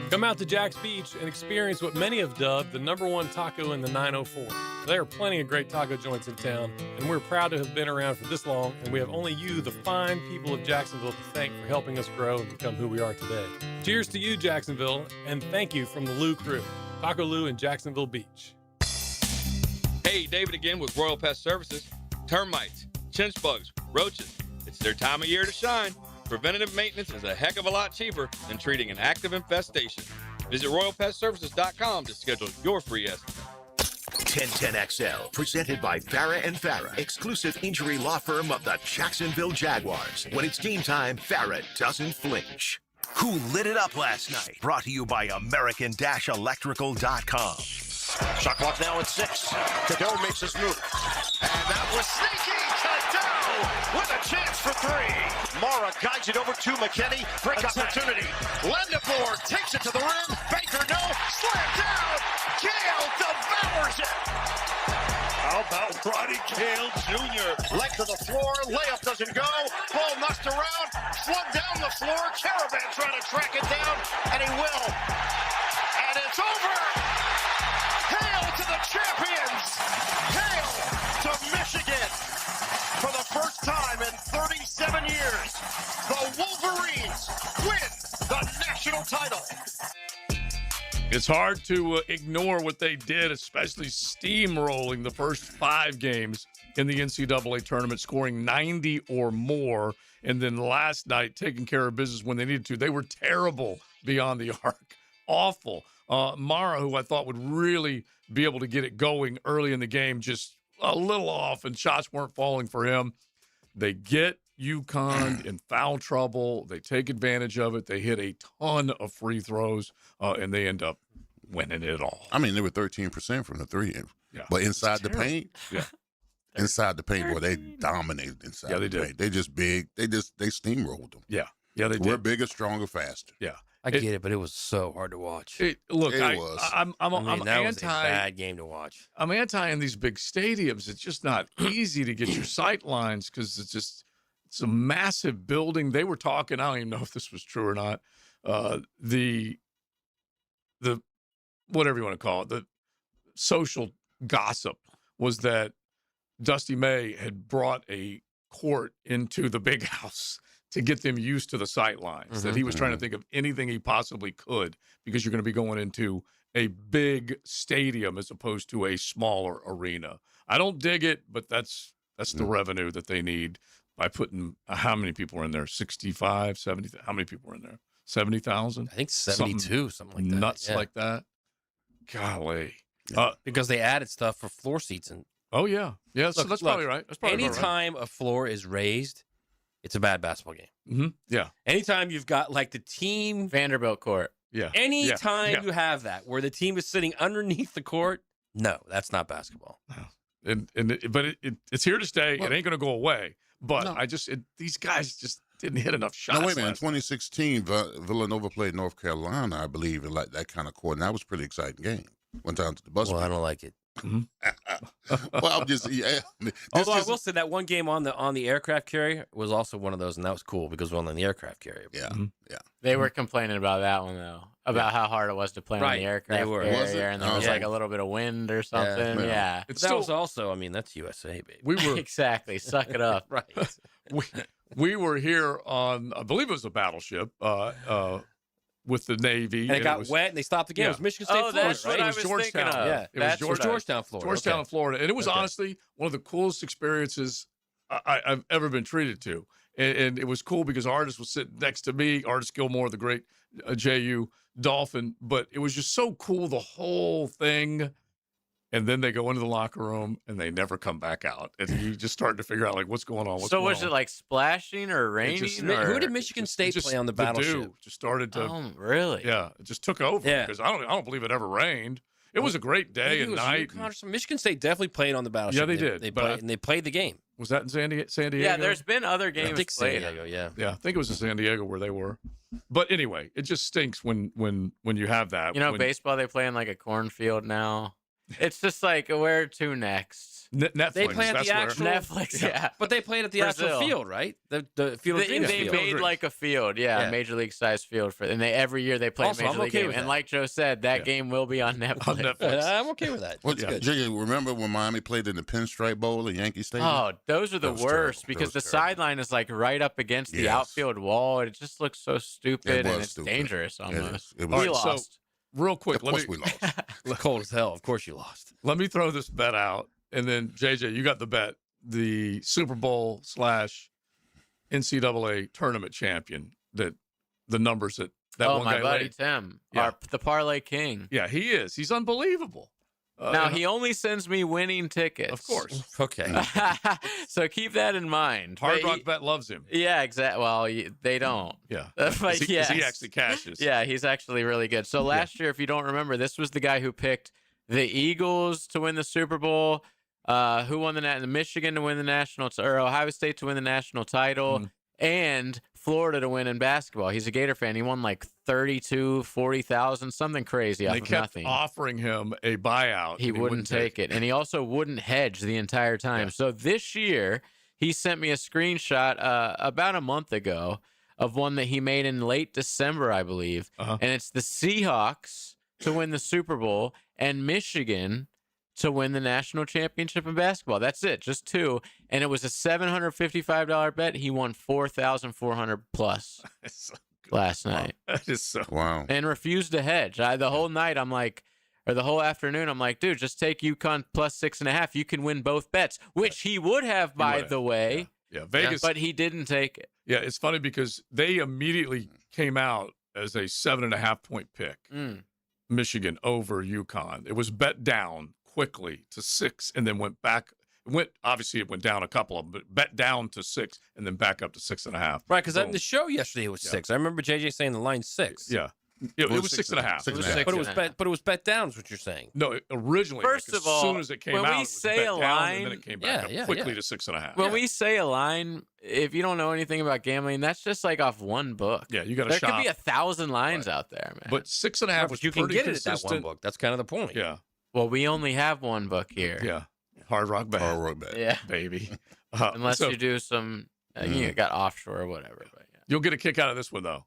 Come out to Jack's Beach and experience what many have dubbed the #1 taco in the 904. There are plenty of great taco joints in town, and we're proud to have been around for this long, and we have only you, the fine people of Jacksonville, to thank for helping us grow and become who we are today. Cheers to you, Jacksonville, and thank you from the Lou crew. Taco Lou in Jacksonville Beach. Hey, David again with Royal Pest Services. Termites, chinch bugs, roaches. It's their time of year to shine. Preventative maintenance is a heck of a lot cheaper than treating an active infestation. Visit RoyalPestServices.com to schedule your free estimate. 1010XL, presented by Farrah & Farrah, exclusive injury law firm of the Jacksonville Jaguars. When it's game time, Farrah doesn't flinch. Who lit it up last night? Brought to you by American-Electrical.com. Shot clock now at 6. Cadeau makes his move. And that was sneaky. Cadeau with a chance for 3. Mara guides it over to McKinney. Break opportunity. Lendabor takes it to the rim. Baker no. Slam down. Kale devours it. How about Roddy Kale Jr.? Length of the floor. Layup doesn't go. Ball knocked around. Slung down the floor. Caravan trying to track it down. And he will. And it's over. Hail to the champions! Wolverines win the national title. It's hard to ignore what they did, especially steamrolling the first 5 games in the NCAA tournament, scoring 90 or more, and then last night taking care of business when they needed to. They were terrible beyond the arc. Awful. Mara, who I thought would really be able to get it going early in the game, just a little off, and shots weren't falling for him. They get UConn in foul trouble. They take advantage of it. They hit a ton of free throws, and they end up winning it all. I mean, they were 13% from the three. Yeah. But inside the paint, inside the paint, boy, they dominated inside the paint. They just big. They steamrolled them. Yeah, they did. We're bigger, stronger, faster. Yeah. I get it, but it was so hard to watch. I'm that anti. was a bad game to watch. I'm anti in these big stadiums. It's just not easy to get your sight lines because it's a massive building. They were talking. I don't even know if this was true or not. The whatever you want to call it, the social gossip was that Dusty May had brought a court into the big house to get them used to the sight lines, that he was trying to think of anything he possibly could, because you're going to be going into a big stadium as opposed to a smaller arena. I don't dig it, but that's the revenue that they need by putting how many people are in there? 65, 70, how many people are in there? 70,000? I think 72, something like that. Nuts like that. Golly. Because they added stuff for floor seats. Oh, yeah. Yeah, so that's probably right. That's probably anytime a floor is raised, it's a bad basketball game. Mm-hmm. Yeah. Anytime you've got like the team. Vanderbilt court. Yeah. Anytime you have that, where the team is sitting underneath the court, no, that's not basketball. But it's here to stay. Well, it ain't going to go away. But these guys just didn't hit enough shots. No, wait a minute. In 2016, Villanova played North Carolina, I believe, in like that kind of court. And that was a pretty exciting game. Went down to the bus. Well, I don't like it. Well, I'm just Although I will say that one game on the aircraft carrier was also one of those, and that was cool because we were on the aircraft carrier. Yeah, yeah. They were complaining about that one though, about how hard it was to play on the aircraft carrier, and there was like a little bit of wind or something. Yeah. That was also, I mean, that's USA, baby. We were exactly suck it up. Right. we were here on, I believe it was a battleship. With the Navy. And it got wet, and they stopped the game. It was Michigan State, Florida, that's right? What I was Georgetown. Thinking of. Yeah, it was Georgetown, Florida. Georgetown, Florida. And it was honestly one of the coolest experiences I've ever been treated to. And it was cool because Artis was sitting next to me, Artis Gilmore, the great JU Dolphin. But it was just so cool, the whole thing. And then they go into the locker room and they never come back out. And you just start to figure out, like, what's going on? So was it like splashing or raining? Who did Michigan State play on the battleship? Just started to. Oh, really? Yeah, it just took over because I don't believe it ever rained. It was a great day and night. Michigan State definitely played on the battleship. Yeah, they did. They played the game. Was that in San Diego? Yeah, there's been other games played. San Diego, yeah. Yeah, I think it was in San Diego where they were. But anyway, it just stinks when you have that. You know, baseball, they play in like a cornfield now. It's just like, where to next? Netflix. They play at the actual Netflix, yeah. But they played at the actual field, right? The field of dreams. They made like a field, Major League size field for, and every year they play a Major League game. And like Joe said, that game will be on Netflix. I'm okay with that. Well, Jiggy, remember when Miami played in the Pinstripe Bowl at Yankee Stadium? Oh, those are the worst because the sideline is like right up against the outfield wall. It just looks so stupid and it's dangerous almost. We lost. Real quick, of course we lost. Cold as hell. Of course you lost. Let me throw this bet out, and then JJ, you got the bet. The Super Bowl / NCAA tournament champion. That the numbers that one my guy buddy laid. Tim, Yeah. the parlay king. Yeah, he is. He's unbelievable. Now he only sends me winning tickets. Of course. Okay. So keep that in mind. Hard Rock Bet loves him. Yeah, exactly. Well, they don't. Yeah. But he actually cashes. Yeah, he's actually really good. So last year, if you don't remember, this was the guy who picked the Eagles to win the Super Bowl, who won the Michigan to win the national, or Ohio State to win the national title, and Florida to win in basketball. He's a Gator fan. He won like 32, 40,000, something crazy off of nothing. They kept offering him a buyout. He wouldn't take it. And he also wouldn't hedge the entire time. Yeah. So this year, he sent me a screenshot about a month ago of one that he made in late December, I believe. And it's the Seahawks to win the Super Bowl and Michigan to win the national championship in basketball. That's it, just 2. And it was a $755 bet. He won $4,400 plus last night. That is so wow. And refused to hedge. The whole night, I'm like, or the whole afternoon, I'm like, dude, just take UConn plus 6.5. You can win both bets, which he would have, by the way. Yeah, Vegas. But he didn't take it. Yeah, it's funny because they immediately came out as a 7.5-point pick. Michigan over UConn. It was bet down quickly to 6 and then went back. It went down a couple of them, but bet down to 6 and then back up to 6.5. Right, because on the show yesterday it was 6. I remember JJ saying the line's 6. Yeah. It was 6.5. But it was bet down, is what you're saying. No, originally, First like, of all, as soon as it came when out, we it was say bet a down, line, and then it came back up quickly to 6.5. When we say a line, if you don't know anything about gambling, that's just like off one book. Yeah, you got to There shop. could be 1,000 lines out there, man. But 6.5 was you can pretty get it consistent. at that one book. That's kind of the point. Yeah. Well, we only have one book here. Yeah. Hard Rock Bet. Hard Rock Bet. Yeah. Baby. Unless so- you do some, you got offshore or whatever. But yeah. You'll get a kick out of this one, though.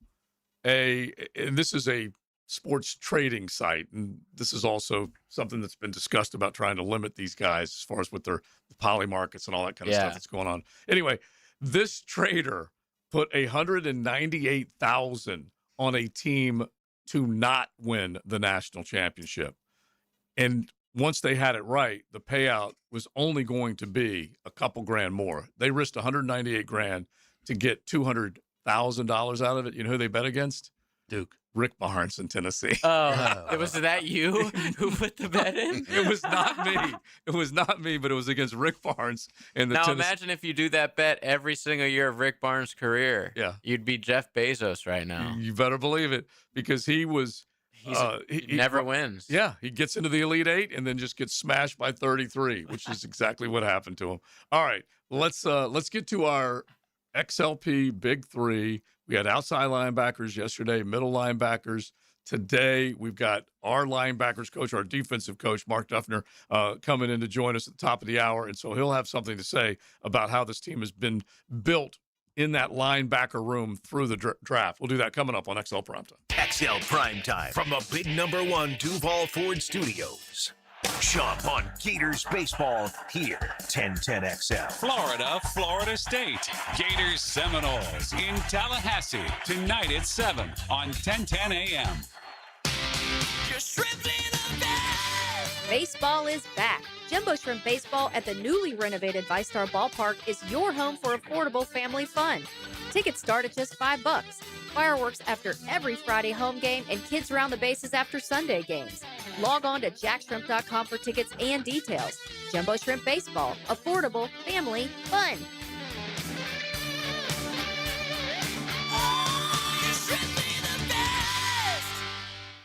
And this is a sports trading site, and this is also something that's been discussed about trying to limit these guys as far as with their poly markets and all that kind of stuff that's going on. Anyway, this trader put $198,000 on a team to not win the national championship, and once they had it right, the payout was only going to be a couple grand more. They risked $198,000 to get $200,000 out of it. You know who they bet against? Duke. Rick Barnes in Tennessee. Was that you who put the bet in? It was not me. It was not me, but it was against Rick Barnes. And Now imagine if you do that bet every single year of Rick Barnes' career. Yeah. You'd be Jeff Bezos right now. You better believe it, because he was. He never wins. Yeah, he gets into the Elite Eight and then just gets smashed by 33, which is exactly what happened to him. All right, let's get to our XLP Big Three. We had outside linebackers yesterday, middle linebackers. Today, we've got our linebackers coach, our defensive coach, Mark Duffner, coming in to join us at the top of the hour. And so he'll have something to say about how this team has been built in that linebacker room through the draft. We'll do that coming up on XL Primetime. XL Primetime from the big #1 Duval Ford Studios. Jump on Gators baseball here, 1010XL. Florida State. Gators Seminoles in Tallahassee tonight at 7 on 1010 AM. Baseball is back. Jumbo Shrimp Baseball at the newly renovated ViStar Ballpark is your home for affordable family fun. Tickets start at just $5. Fireworks after every Friday home game and kids around the bases after Sunday games. Log on to jackshrimp.com for tickets and details. Jumbo Shrimp Baseball. Affordable family fun.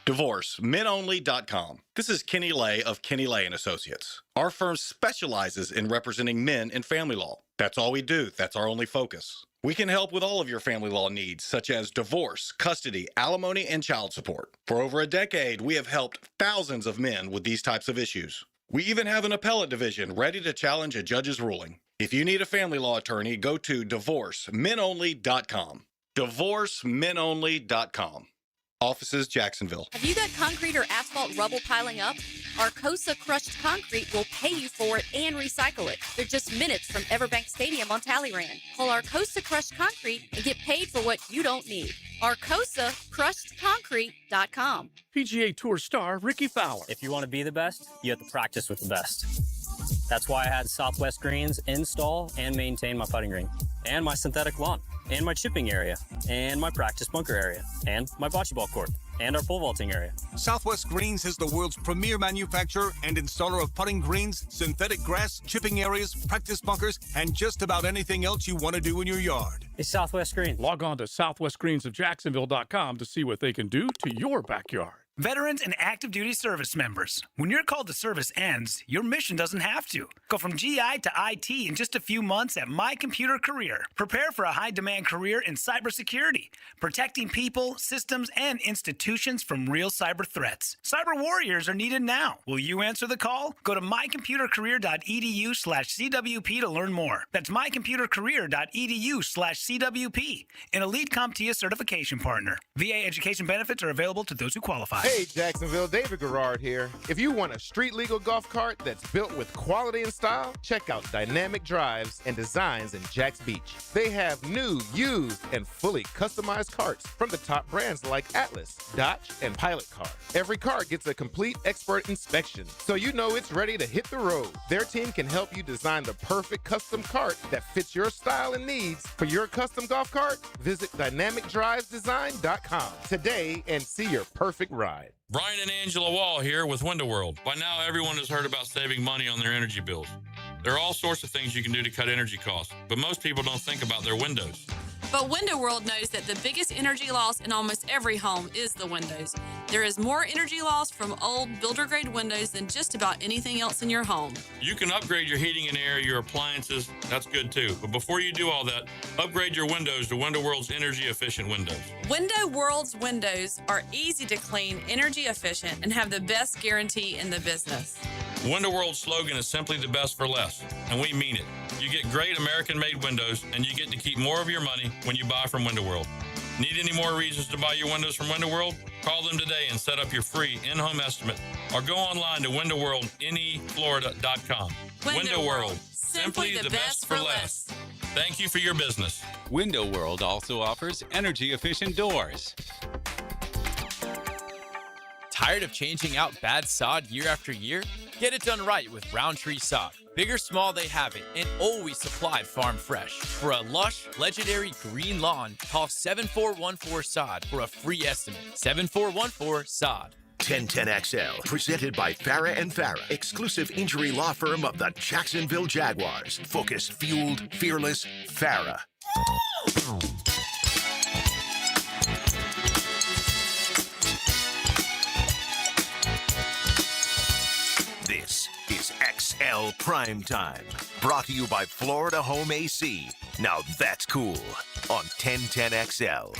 DivorceMenOnly.com. This is Kenny Lay of Kenny Lay & Associates. Our firm specializes in representing men in family law. That's all we do. That's our only focus. We can help with all of your family law needs, such as divorce, custody, alimony, and child support. For over a decade, we have helped thousands of men with these types of issues. We even have an appellate division ready to challenge a judge's ruling. If you need a family law attorney, go to DivorceMenOnly.com. DivorceMenOnly.com. Offices, Jacksonville. Have you got concrete or asphalt rubble piling up? Arcosa Crushed Concrete will pay you for it and recycle it. They're just minutes from Everbank Stadium on Talleyrand. Call Arcosa Crushed Concrete and get paid for what you don't need. ArcosaCrushedConcrete.com. PGA Tour star Ricky Fowler. If you want to be the best, you have to practice with the best. That's why I had Southwest Greens install and maintain my putting green, and my synthetic lawn, and my chipping area, and my practice bunker area, and my bocce ball court, and our pole vaulting area. Southwest Greens is the world's premier manufacturer and installer of putting greens, synthetic grass, chipping areas, practice bunkers, and just about anything else you want to do in your yard. It's Southwest Greens. Log on to southwestgreensofjacksonville.com to see what they can do to your backyard. Veterans and active duty service members. When your call to service ends, your mission doesn't have to. Go from GI to IT in just a few months at My Computer Career. Prepare for a high-demand career in cybersecurity, protecting people, systems, and institutions from real cyber threats. Cyber warriors are needed now. Will you answer the call? Go to mycomputercareer.edu/CWP to learn more. That's mycomputercareer.edu/CWP, an elite CompTIA certification partner. VA education benefits are available to those who qualify. Hey, Jacksonville, David Garrard here. If you want a street-legal golf cart that's built with quality and style, check out Dynamic Drives and Designs in Jacks Beach. They have new, used, and fully customized carts from the top brands like Atlas, Dodge, and Pilot Car. Every cart gets a complete expert inspection, so you know it's ready to hit the road. Their team can help you design the perfect custom cart that fits your style and needs. For your custom golf cart, visit dynamicdrivesdesign.com today and see your perfect ride. Brian and Angela Wall here with Window World. By now, everyone has heard about saving money on their energy bills. There are all sorts of things you can do to cut energy costs, but most people don't think about their windows. But Window World knows that the biggest energy loss in almost every home is the windows. There is more energy loss from old builder-grade windows than just about anything else in your home. You can upgrade your heating and air, your appliances. That's good too. But before you do all that, upgrade your windows to Window World's energy-efficient windows. Window World's windows are easy to clean, energy efficient, and have the best guarantee in the business. Window World's slogan is simply the best for less, and we mean it. You get great American-made windows, and you get to keep more of your money when you buy from Window World. Need any more reasons to buy your windows from Window World? Call them today and set up your free in-home estimate, or go online to windowworldneflorida.com. Window World, simply the best for less. Thank you for your business. Window World also offers energy-efficient doors. Tired of changing out bad sod year after year? Get it done right with Roundtree Sod. Big or small, they have it, and always supplied farm fresh. For a lush, legendary green lawn, call 7414-SOD for a free estimate. 7414-SOD. 1010XL, presented by Farah and Farah, exclusive injury law firm of the Jacksonville Jaguars. Focus, fueled, fearless, Farah. This is XL Primetime, brought to you by Florida Home AC. Now that's cool on 1010XL.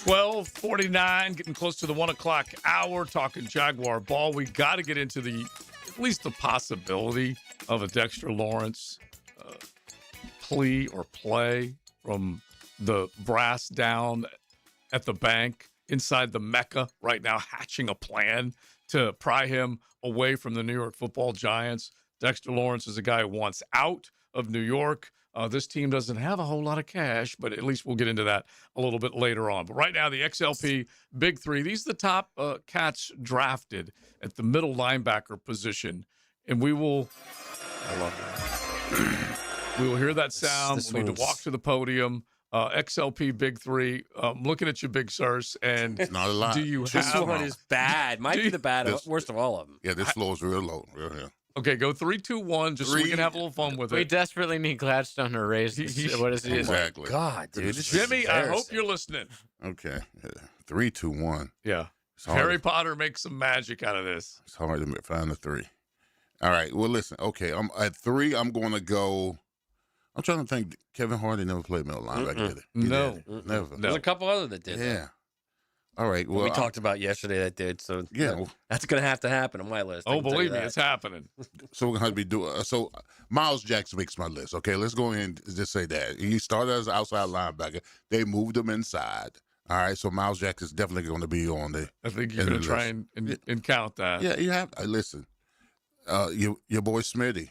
12:49, getting close to the 1 o'clock hour, talking Jaguar ball. We got to get into at least the possibility of a Dexter Lawrence plea or play from the brass down at the bank inside the Mecca right now, hatching a plan to pry him away from the New York Football Giants. Dexter Lawrence is a guy who wants out of New York. This team doesn't have a whole lot of cash, but at least we'll get into that a little bit later on. But right now, the XLP Big Three, these are the top cats drafted at the middle linebacker position. And we will, I love that. We will hear that sound. We'll need to walk to the podium. XLP Big Three. Looking at you, Big Sirs, and It's not a lot. Do you this have one is bad. Might be the worst of all of them. Yeah, this floor is real low. Real here. Okay, go 3, 2, 1, just so we can have a little fun with We it. desperately need Gladstone to raise what is he? Exactly. God, dude. Jimmy, I hope you're listening. Okay. 3, 2, 1. Yeah. It's hard. Harry Potter makes some magic out of this. It's hard to find the 3. All right. Well, listen. Okay. I'm at 3. I'm going to go. I'm trying to think. Kevin Hardy never played middle linebacker, did he? No. Never. There's a couple other that did. Yeah. All right. Well, we talked about yesterday that did. So Yeah. that's going to have to happen on my list. I Oh, can tell you believe me, that. it's happening. So we're going to be doing. So Miles Jackson makes my list. Okay, let's go ahead and just say that he started as an outside linebacker. They moved him inside. All right. So Miles Jackson is definitely going to be on the. I think you're going to try and count that. Yeah, you have. Listen, your boy Smitty.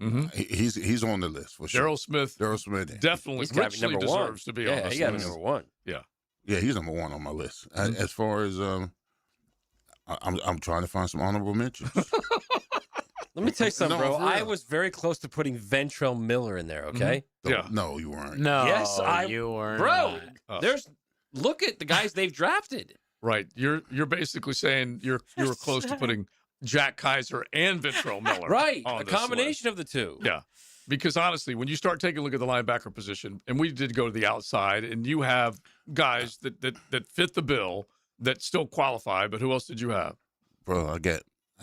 Mm-hmm. He's on the list for sure. Daryl Smith. He's Definitely gotta be richly number one. deserves to be Yeah, on this he got to be list. number one. Yeah. Yeah, he's number 1 on my list. Mm-hmm. As far as I'm trying to find some honorable mentions. Let me tell you something, No, bro. for real. I was very close to putting Ventrell Miller in there, okay? Yeah. No, you weren't. No, Yes, you weren't. Bro, Oh. look at the guys they've drafted. Right. You're basically saying you were close to putting Jack Kaiser and Ventrell Miller. Right. on A this combination of the two. list. Yeah. Because honestly, when you start taking a look at the linebacker position, and we did go to the outside, and you have guys that fit the bill that still qualify, but who else did you have? Bro, I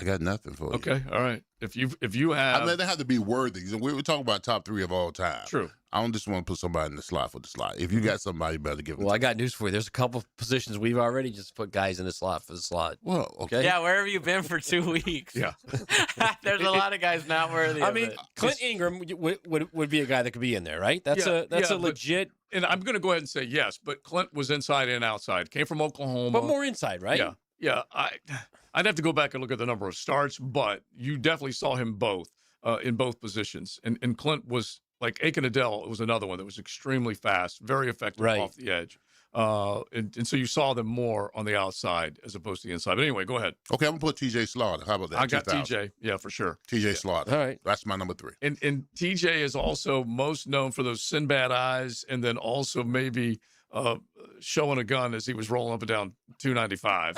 got nothing for you. Okay. All right. If you have, I mean, they have to be worthy. We were talking about top 3 of all time. True. I don't just want to put somebody in the slot for the slot. If you got somebody, you better give them. Well, I got news for you. There's a couple positions we've already just put guys in the slot for the slot. Well, okay. Yeah, where have you been for 2 weeks? Yeah. There's a lot of guys not worthy. I of mean, it. Clint Ingram would be a guy that could be in there, right? That's a legit. And I'm going to go ahead and say yes, but Clint was inside and outside. Came from Oklahoma, But more inside, right? Yeah. I'd have to go back and look at the number of starts, but you definitely saw him both in both positions. And Clint was like Aiken Adele was another one that was extremely fast, very effective off the edge. And so you saw them more on the outside as opposed to the inside. But anyway, go ahead. Okay, I'm going to put TJ Slaughter. How about that? I got 2000. TJ. Yeah, for sure. TJ Slaughter. All right. That's my number 3. And TJ is also most known for those Sinbad eyes, and then also maybe showing a gun as he was rolling up and down 295.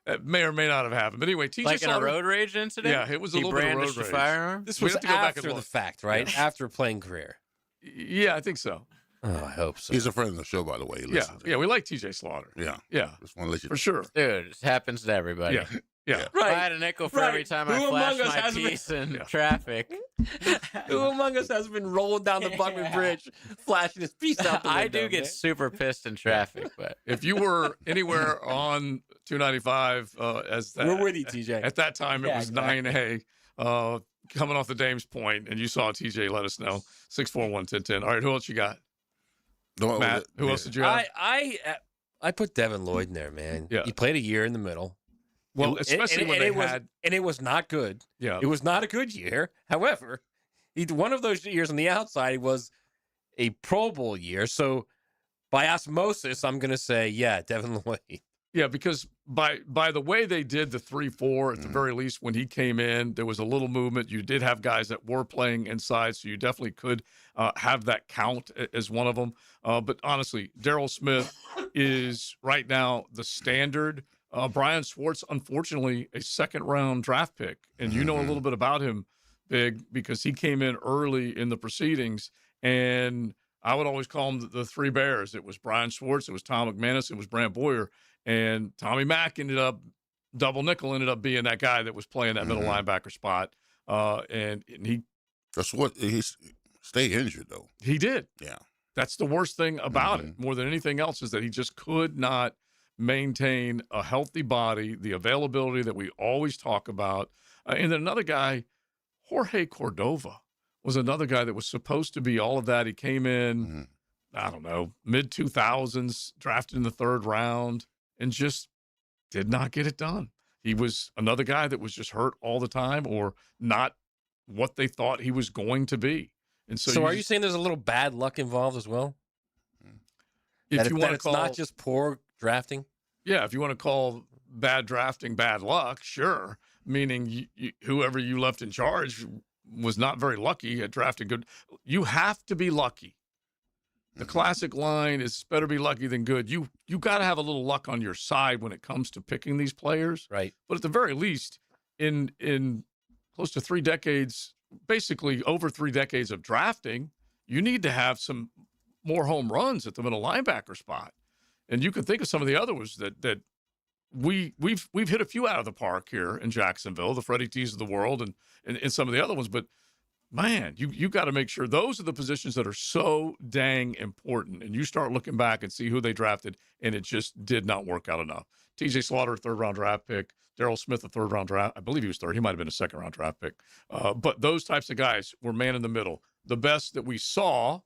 That may or may not have happened. But anyway, TJ like Slaughter, in a road rage incident? Yeah, it was a little bit of road brandished a rage. firearm? This We was have to go back and after the look. fact, right? Yeah. After playing career. Yeah, I think so. Oh, I hope so. He's a friend of the show, by the way. Yeah, we like TJ Slaughter. Yeah. Yeah, Just want to let you for sure. Dude, it happens to everybody. Yeah, yeah. If I had a nickel for every time I Who flashed among us my hasn't piece in traffic. Who among us has been rolling down the Buckman Bridge, flashing his piece out the window? I do get super pissed in traffic, but If you were anywhere on 295, We're with you, TJ. At that time, it Yeah, was exactly. 9A, coming off the Dames Point, and you saw TJ. Let us know. 641-1010. All right, who else you got? Matt, who else did you have? I put Devin Lloyd in there, man. Yeah. He played a year in the middle. Well, especially when they had. And it was not good. Yeah. It was not a good year. However, one of those years on the outside, it was a Pro Bowl year. So by osmosis, I'm going to say, yeah, Devin Lloyd. Yeah, because by the way they did the 3-4, at the very least, when he came in, there was a little movement. You did have guys that were playing inside, so you definitely could have that count as one of them. But honestly, Darryl Smith is right now the standard. Brian Schwartz, unfortunately, a second-round draft pick. And you know a little bit about him, Big, because he came in early in the proceedings. And I would always call them the Three Bears. It was Brian Schwartz, it was Tom McManus, it was Brant Boyer. And Tommy Mack ended up, double nickel, ended up being that guy that was playing that middle linebacker spot. And he. That's what he stayed injured, though. He did. Yeah. That's the worst thing about it, more than anything else, is that he just could not maintain a healthy body, the availability that we always talk about. And then another guy, Jorge Cordova, was another guy that was supposed to be all of that. He came in, I don't know, mid-2000s, drafted in the 3rd round, and just did not get it done. He was another guy that was just hurt all the time or not what they thought he was going to be. And so are you saying there's a little bad luck involved as well? If you want to it's call, not just poor drafting? Yeah, if you want to call bad drafting bad luck, sure. Meaning whoever you left in charge was not very lucky at drafting good. You have to be lucky. The classic line is better be lucky than good. You got to have a little luck on your side when it comes to picking these players. Right. But at the very least, in close to 3 decades, basically over 3 decades of drafting, you need to have some more home runs at the middle linebacker spot. And you can think of some of the other ones that we've hit a few out of the park here in Jacksonville, the Freddie T's of the world and some of the other ones. But man, you got to make sure those are the positions that are so dang important. And you start looking back and see who they drafted, and it just did not work out enough. TJ Slaughter, 3rd-round draft pick. Darryl Smith, a 3rd-round draft. I believe he was 3rd. He might have been a 2nd-round draft pick. But those types of guys were man in the middle. The best that we saw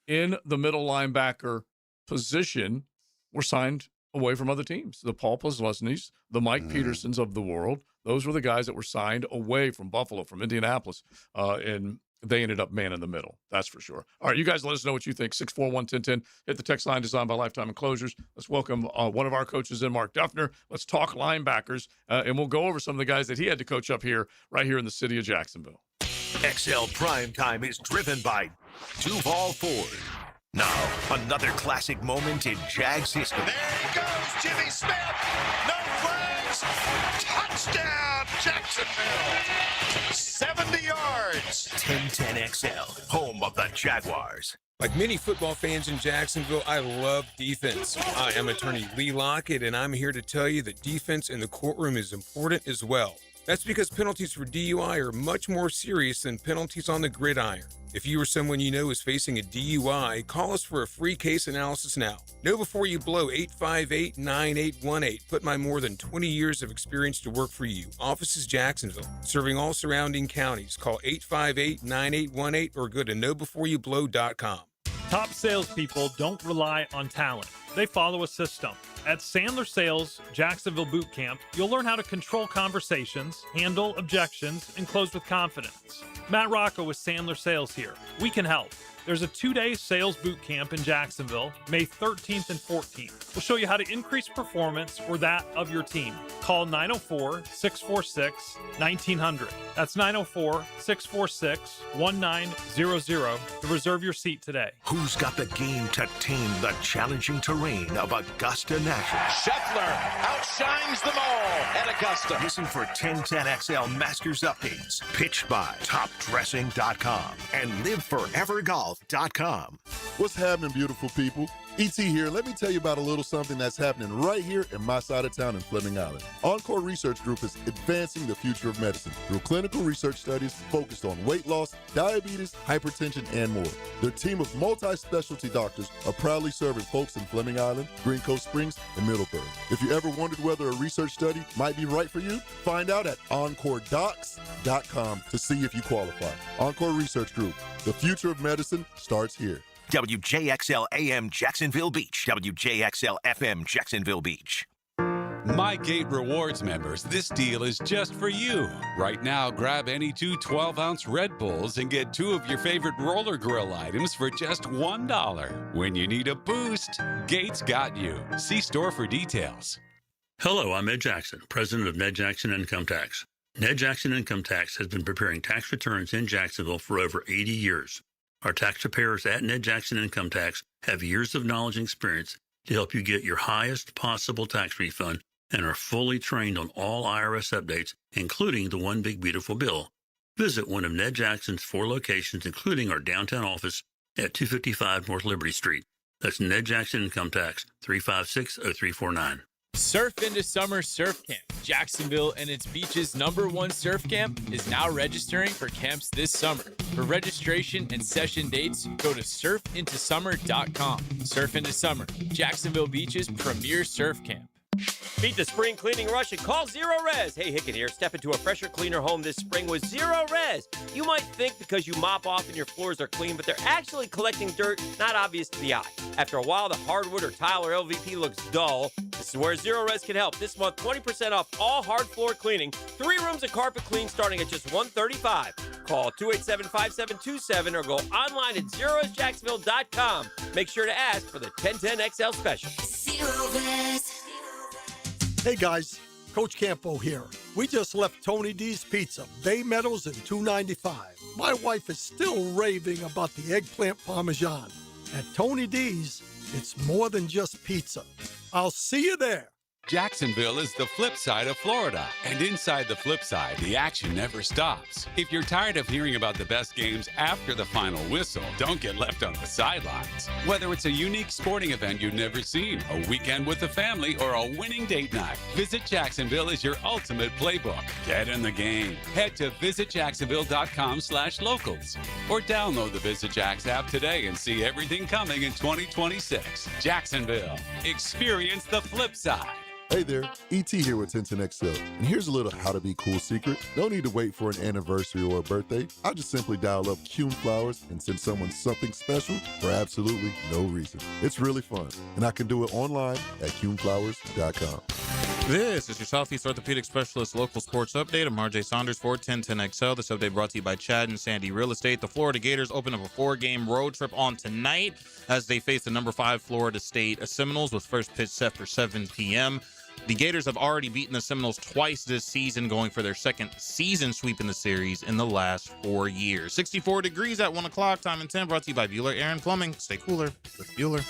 in the middle linebacker position were signed away from other teams. The Paul Posluszny's, the Mike Petersons of the world. Those were the guys that were signed away from Buffalo, from Indianapolis, and they ended up man in the middle. That's for sure. All right, you guys let us know what you think. 641-1010. Hit the text line designed by Lifetime Enclosures. Let's welcome one of our coaches in, Mark Duffner. Let's talk linebackers, and we'll go over some of the guys that he had to coach up here, right here in the city of Jacksonville. XL Primetime is driven by Duval Ford. Now, another classic moment in Jags history. There goes Jimmy Smith. No flags. Touchdown, Jacksonville. 70 yards. 1010XL, home of the Jaguars. Like many football fans in Jacksonville, I love defense. I am attorney Lee Lockett, and I'm here to tell you that defense in the courtroom is important as well. That's because penalties for DUI are much more serious than penalties on the gridiron. If you or someone you know is facing a DUI, call us for a free case analysis now. Know before you blow 858-9818. Put my more than 20 years of experience to work for you. Office is Jacksonville, serving all surrounding counties. Call 858-9818 or go to knowbeforeyoublow.com. Top salespeople don't rely on talent. They follow a system. At Sandler Sales Jacksonville Boot Camp, you'll learn how to control conversations, handle objections, and close with confidence. Matt Rocco with Sandler Sales here. We can help. There's a 2-day sales boot camp in Jacksonville, May 13th and 14th. We'll show you how to increase performance or that of your team. Call 904-646-1900. That's 904-646-1900 to reserve your seat today. Who's got the game to tame the challenging terrain of Augusta National? Scheffler outshines them all at Augusta. Listen for 1010XL Masters updates, pitched by TopDressing.com and LiveForeverGolf.com. What's happening, beautiful people? E.T. here. Let me tell you about a little something that's happening right here in my side of town in Fleming Island. Encore Research Group is advancing the future of medicine through clinical research studies focused on weight loss, diabetes, hypertension, and more. Their team of multi-specialty doctors are proudly serving folks in Fleming Island, Green Coast Springs, and Middleburg. If you ever wondered whether a research study might be right for you, find out at EncoreDocs.com to see if you qualify. Encore Research Group. The future of medicine starts here. WJXL AM Jacksonville Beach. WJXL FM Jacksonville Beach. My Gate Rewards members, this deal is just for you. Right now, grab any 2 12-ounce Red Bulls and get 2 of your favorite roller grill items for just $1. When you need a boost, Gates got you. See store for details. Hello, I'm Ed Jackson, president of Ned Jackson Income Tax. Ned Jackson Income Tax has been preparing tax returns in Jacksonville for over 80 years. Our tax preparers at Ned Jackson Income Tax have years of knowledge and experience to help you get your highest possible tax refund and are fully trained on all IRS updates, including the One Big Beautiful Bill. Visit one of Ned Jackson's 4 locations, including our downtown office at 255 North Liberty Street. That's Ned Jackson Income Tax, 356-0349. Surf into Summer Surf Camp. Jacksonville and its beaches' #1 surf camp is now registering for camps this summer. For registration and session dates, go to surfintosummer.com. Surf into Summer, Jacksonville Beach's premier surf camp. Beat the spring cleaning rush and call Zero Res. Hey, Hicken here. Step into a fresher, cleaner home this spring with Zero Res. You might think because you mop off and your floors are clean, but they're actually collecting dirt not obvious to the eye. After a while, the hardwood or tile or LVP looks dull. This is where Zero Res can help. This month, 20% off all hard floor cleaning. 3 rooms of carpet clean starting at just $135. Call 287-5727 or go online at zeroresjacksonville.com. Make sure to ask for the 1010XL special. Zero Res. Hey guys, Coach Campo here. We just left Tony D's Pizza, Bay Meadows and 295. My wife is still raving about the eggplant parmesan. At Tony D's, it's more than just pizza. I'll see you there. Jacksonville is the flip side of Florida. And inside the flip side, the action never stops. If you're tired of hearing about the best games after the final whistle, don't get left on the sidelines. Whether it's a unique sporting event you've never seen, a weekend with the family, or a winning date night, Visit Jacksonville is your ultimate playbook. Get in the game. Head to visitjacksonville.com/locals or download the Visit Jacks app today and see everything coming in 2026. Jacksonville. Experience the flip side. Hey there, E.T. here with 1010XL. And here's a little how to be cool secret. No need to wait for an anniversary or a birthday. I just simply dial up Kuhn Flowers and send someone something special for absolutely no reason. It's really fun. And I can do it online at KuhnFlowers.com. This is your Southeast Orthopedic Specialist local sports update. I'm RJ Saunders for 1010XL. This update brought to you by Chad and Sandy Real Estate. The Florida Gators open up a 4-game road trip on tonight as they face the number 5 Florida State Seminoles with first pitch set for 7 p.m. The Gators have already beaten the Seminoles twice this season, going for their second season sweep in the series in the last 4 years. 64 degrees at 1 o'clock, time and 10, brought to you by Bueller Air and Plumbing. Stay cooler with Bueller.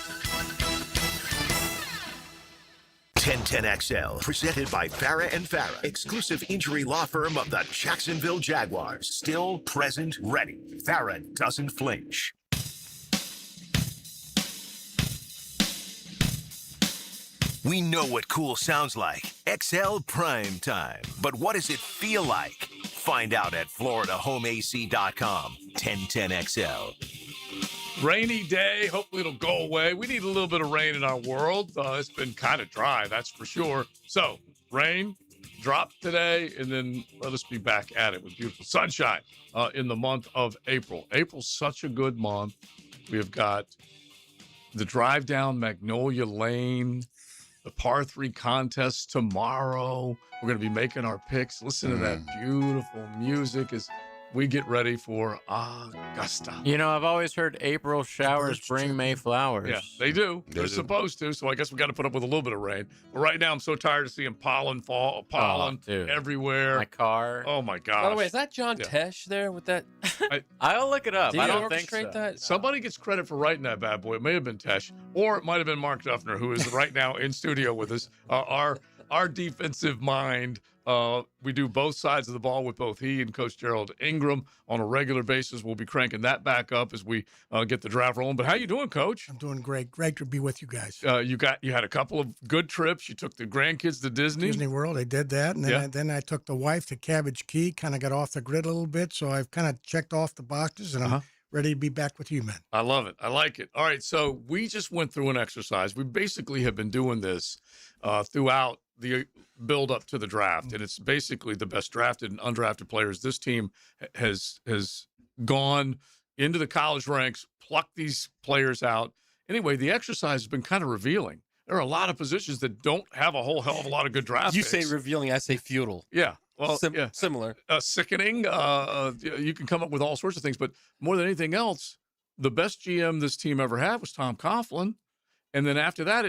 1010XL, presented by Farah and Farah, exclusive injury law firm of the Jacksonville Jaguars. Still, present, ready. Farah doesn't flinch. We know what cool sounds like. XL Primetime. But what does it feel like? Find out at FloridaHomeAC.com. 1010XL. Rainy day. Hopefully it'll go away. We need a little bit of rain in our world. It's been kind of dry, that's for sure. So, rain, drop today, and then let us be back at it with beautiful sunshine in the month of April. April's such a good month. We have got the drive down Magnolia Lane, the par 3 contest tomorrow. We're going to be making our picks. Listen to that beautiful music as we get ready for Augusta. You know, I've always heard April showers bring May flowers. Yeah, they do. They're supposed to. So I guess we got to put up with a little bit of rain. But right now, I'm so tired of seeing pollen everywhere. My car. Oh my gosh. By the way, is that John Tesh there with that? I'll look it up. Did I he don't think orchestrate so. that? Somebody gets credit for writing that bad boy. It may have been Tesh, or it might have been Mark Duffner, who is right now in studio with us. Our defensive mind. We do both sides of the ball with both he and Coach Gerald Ingram on a regular basis. We'll be cranking that back up as we get the draft rolling. But how you doing, Coach? I'm doing great. Great to be with you guys. You had a couple of good trips. You took the grandkids to Disney. Disney World, I did that. And then, I took the wife to Cabbage Key, kind of got off the grid a little bit. So I've kind of checked off the boxes, and I'm ready to be back with you, man. I love it. I like it. All right, so we just went through an exercise. We basically have been doing this throughout the build up to the draft, and it's basically the best drafted and undrafted players. This team has gone into the college ranks, plucked these players out. Anyway, the exercise has been kind of revealing. There are a lot of positions that don't have a whole hell of a lot of good draft You picks. say revealing, I say futile. Yeah. Well, similar. Sickening. You can come up with all sorts of things, but more than anything else, the best GM this team ever had was Tom Coughlin, and then after that,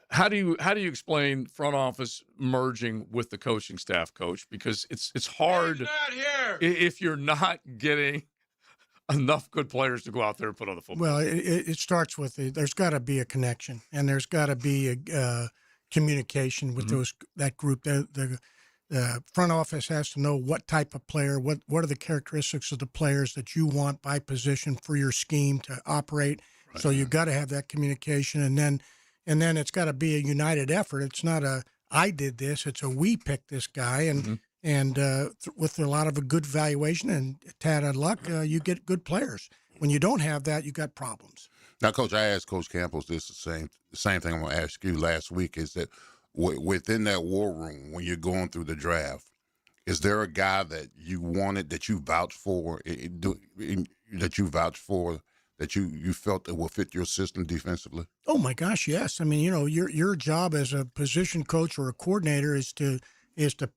how do you explain front office merging with the coaching staff, Coach? Because it's hard if you're not getting enough good players to go out there and put on the football. Well, it starts with there's got to be a connection, and there's got to be a communication with that group. The front office has to know what type of player, what are the characteristics of the players that you want by position for your scheme to operate. Right. So you've got to have that communication, and then it's got to be a united effort. It's not I did this. It's a we picked this guy, and with a lot of a good valuation and a tad of luck, you get good players. When you don't have that, you got problems. Now, Coach, I asked Coach Campos this the same thing I'm going to ask you last week, is that within that war room, when you're going through the draft, is there a guy that you wanted, that you vouched for, that you felt that will fit your system defensively? Oh my gosh, yes. I mean, your job as a position coach or a coordinator is to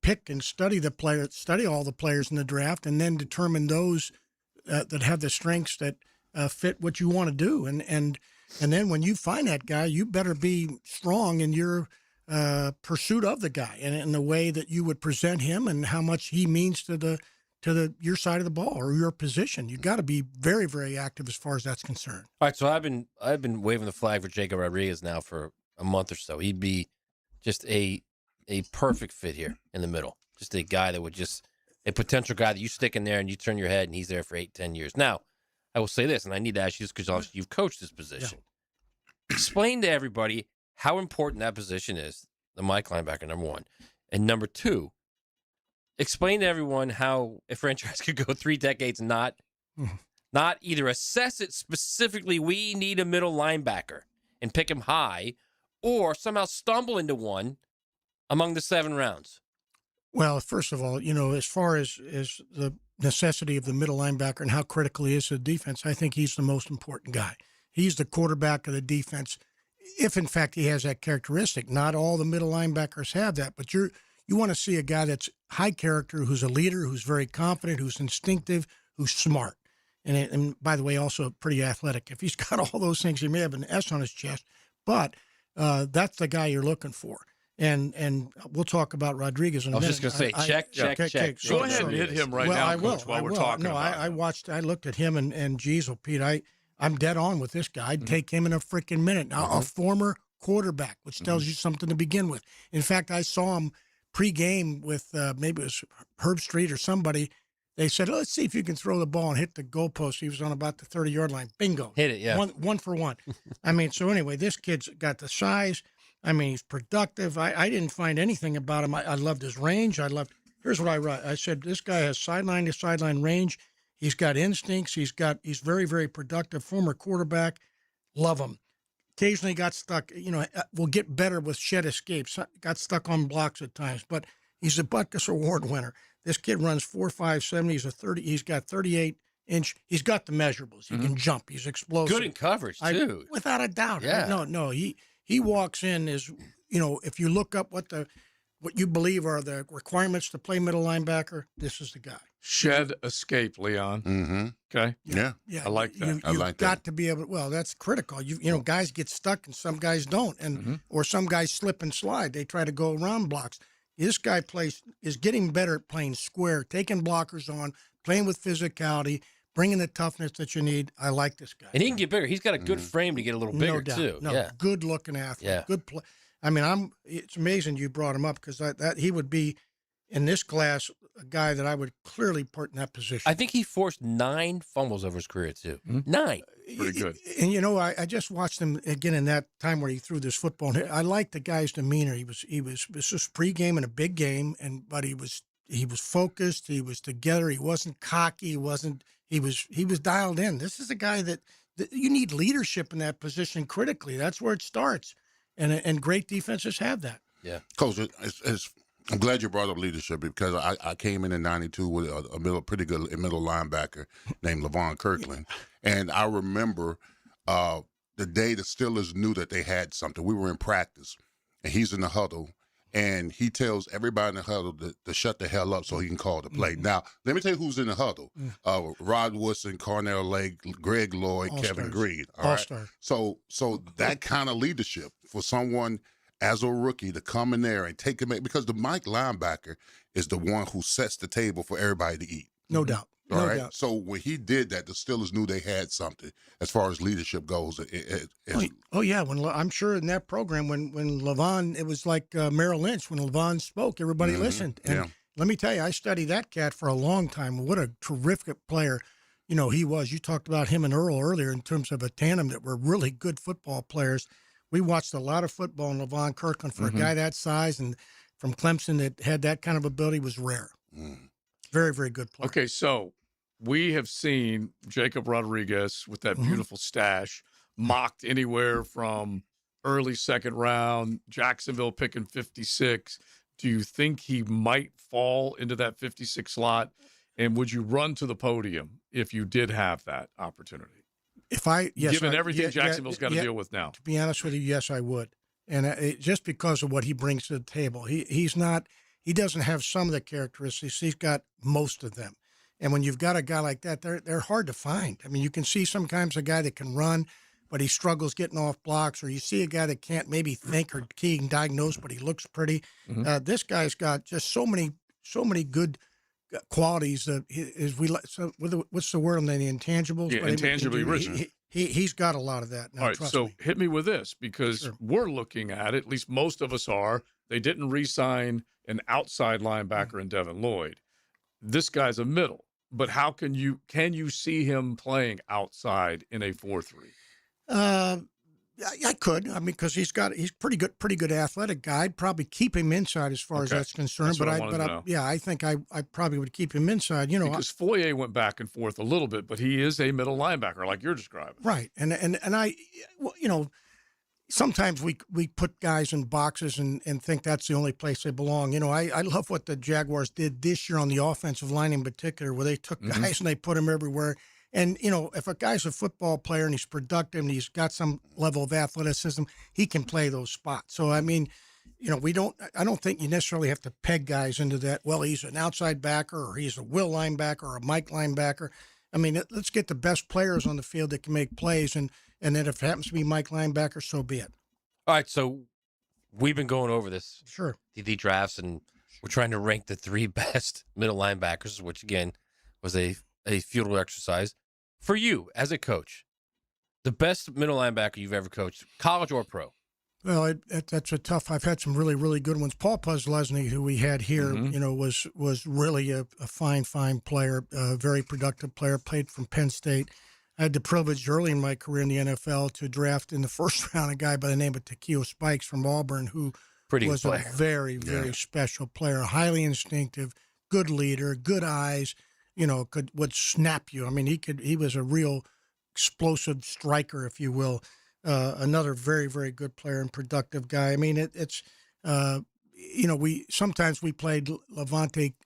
pick and study all the players in the draft, and then determine those that have the strengths that fit what you want to do. And then when you find that guy, you better be strong in your pursuit of the guy and in the way that you would present him and how much he means to your side of the ball or your position. You got to be very, very active as far as that's concerned. All right, so I've been waving the flag for Jacob Rodriguez now for a month or so. He'd be just a perfect fit here in the middle. Just a guy that would a potential guy that you stick in there and you turn your head and he's there for 8-10 years. Now, I will say this, and I need to ask you this because obviously you've coached this position. Yeah. Explain to everybody how important that position is, the Mike linebacker, number one. And number two, explain to everyone how a franchise could go 3 decades and not either assess it specifically, we need a middle linebacker and pick him high, or somehow stumble into one among the 7 rounds. Well, first of all, as far as the necessity of the middle linebacker and how critical he is to the defense, I think he's the most important guy. He's the quarterback of the defense, if in fact he has that characteristic. Not all the middle linebackers have that, but you want to see a guy that's high character, who's a leader, who's very confident, who's instinctive, who's smart. And by the way, also pretty athletic. If he's got all those things, he may have an S on his chest, but that's the guy you're looking for. And we'll talk about Rodriguez in a minute. I was just going to say, check. Go ahead and hit him right now, Coach, while we're talking about him. I looked at him and geez, oh, Pete, I'm dead on with this guy. I'd take him in a freaking minute. Now, a former quarterback, which tells you something to begin with. In fact, I saw him pregame with maybe it was Herb Street or somebody. They said, let's see if you can throw the ball and hit the goalpost. He was on about the 30-yard line. Bingo. Hit it, yeah. One for one. I mean, so anyway, this kid's got the size. I mean, he's productive. I didn't find anything about him. I loved his range. Here's what I wrote. I said, this guy has sideline to sideline range. He's got instincts. He's very, very productive. Former quarterback. Love him. Occasionally got stuck, will get better with shed escapes. Got stuck on blocks at times, but he's a Butkus Award winner. This kid runs 4.57. He's got 38-inch. He's got the measurables. He can jump. He's explosive. Good in coverage too. Without a doubt. Yeah. No. He walks in as, if you look up what you believe are the requirements to play middle linebacker, this is the guy. Shed escape, Leon. Mm-hmm. Okay. Yeah. I like that. You've got to be able. Well, that's critical. Guys get stuck and some guys don't, and or some guys slip and slide. They try to go around blocks. This guy is getting better at playing square, taking blockers on, playing with physicality, bringing the toughness that you need. I like this guy. And he can get bigger. He's got a good frame to get a little bigger no doubt. too. No, yeah. good looking athlete. Yeah. Good play. I mean, it's amazing you brought him up because that he would be in this class a guy that I would clearly put in that position. I think he forced 9 fumbles over his career too. 9. Pretty good. And I just watched him again in that time where he threw this football. And I liked the guy's demeanor. This was pregame in a big game, but he was focused. He was together. He wasn't cocky. He was dialed in. This is a guy that you need leadership in that position critically. That's where it starts. And great defenses have that. Yeah. Coach, I'm glad you brought up leadership because I came in '92 with a pretty good middle linebacker named Levon Kirkland. And I remember the day the Steelers knew that they had something. We were in practice, and he's in the huddle, and he tells everybody in the huddle to shut the hell up so he can call the play. Now, let me tell you who's in the huddle. Rod Woodson, Cornell Lake, Greg Lloyd, Kevin Green. All right? So that kind of leadership for someone as a rookie to come in there and take him, because the Mike linebacker is the one who sets the table for everybody to eat. No doubt. All right. So when he did that, the Steelers knew they had something as far as leadership goes. Oh yeah, I'm sure in that program when Levon, it was like Merrill Lynch. When Levon spoke, everybody listened. And let me tell you, I studied that cat for a long time. What a terrific player, he was. You talked about him and Earl earlier in terms of a tandem that were really good football players. We watched a lot of football in Levon Kirkland for a guy that size and from Clemson that had that kind of ability was rare. Very, very good player. Okay, so we have seen Jacob Rodriguez with that beautiful stash mocked anywhere from early second round, Jacksonville picking 56. Do you think he might fall into that 56 slot? And would you run to the podium if you did have that opportunity? Given everything Jacksonville's got to deal with now. To be honest with you, yes, I would. And just because of what he brings to the table. He doesn't have some of the characteristics. He's got most of them. And when you've got a guy like that, they're hard to find. I mean, you can see sometimes a guy that can run, but he struggles getting off blocks, or you see a guy that can't maybe think or key and diagnose, but he looks pretty. This guy's got just so many good qualities that what's the word on the intangibles? Yeah, intangibly rich. He's got a lot of that. Now, all right, so hit me with this because we're looking at least most of us are. They didn't re-sign an outside linebacker in Devin Lloyd. This guy's a middle, but how can you see him playing outside in a 4-3? I could. I mean, because he's pretty good athletic guy. I'd probably keep him inside as far as that's concerned. That's I think I probably would keep him inside. Because Foyer went back and forth a little bit, but he is a middle linebacker, like you're describing. Right, and I, sometimes we put guys in boxes and think that's the only place they belong. I love what the Jaguars did this year on the offensive line in particular, where they took guys and they put them everywhere. And, if a guy's a football player and he's productive and he's got some level of athleticism, he can play those spots. So, I mean, I don't think you necessarily have to peg guys into that. Well, he's an outside backer or he's a will linebacker or a Mike linebacker. I mean, let's get the best players on the field that can make plays. And then if it happens to be Mike linebacker, so be it. All right. So we've been going over this. Sure. DD drafts, and we're trying to rank the 3 best middle linebackers, which again was a futile exercise. For you, as a coach, the best middle linebacker you've ever coached, college or pro? Well, that's a tough. I've had some really, really good ones. Paul Puslesny, who we had here, was really a fine player, a very productive player, played from Penn State. I had the privilege early in my career in the NFL to draft in the first round a guy by the name of Takeo Spikes from Auburn, who was a very, very special player, highly instinctive, good leader, good eyes, would snap you. I mean, he was a real explosive striker, if you will. Another very, very good player and productive guy. I mean, it's sometimes we played Levante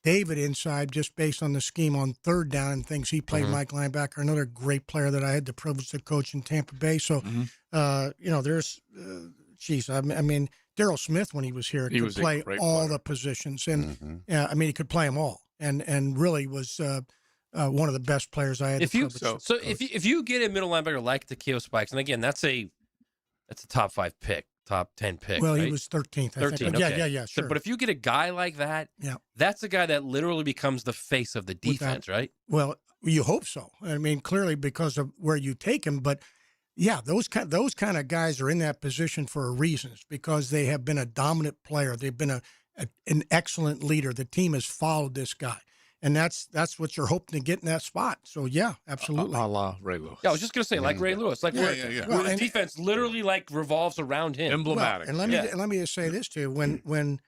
David inside just based on the scheme on third down and things. He played Mike linebacker, another great player that I had the privilege to coach in Tampa Bay. So, there's, I mean, Daryl Smith, when he was here, could play all the positions. And, he could play them all and really was one of the best players I had. If you get a middle linebacker like Takeo Spikes, and again, that's a top 5 pick. Top 10 pick. Well, right? he was 13th. 13. Okay. Yeah, sure. So, but if you get a guy like that, that's a guy that literally becomes the face of the defense, right? Well, you hope so. I mean, clearly because of where you take him, but yeah, those kind of guys are in that position for a reason. It's because they have been a dominant player. They've been an excellent leader. The team has followed this guy. And that's what you're hoping to get in that spot. So, yeah, absolutely. A la Ray Lewis. Yeah, I was just going to say, like Ray Lewis. Like where the defense literally revolves around him. Emblematic. Well, and let me just say this, too. When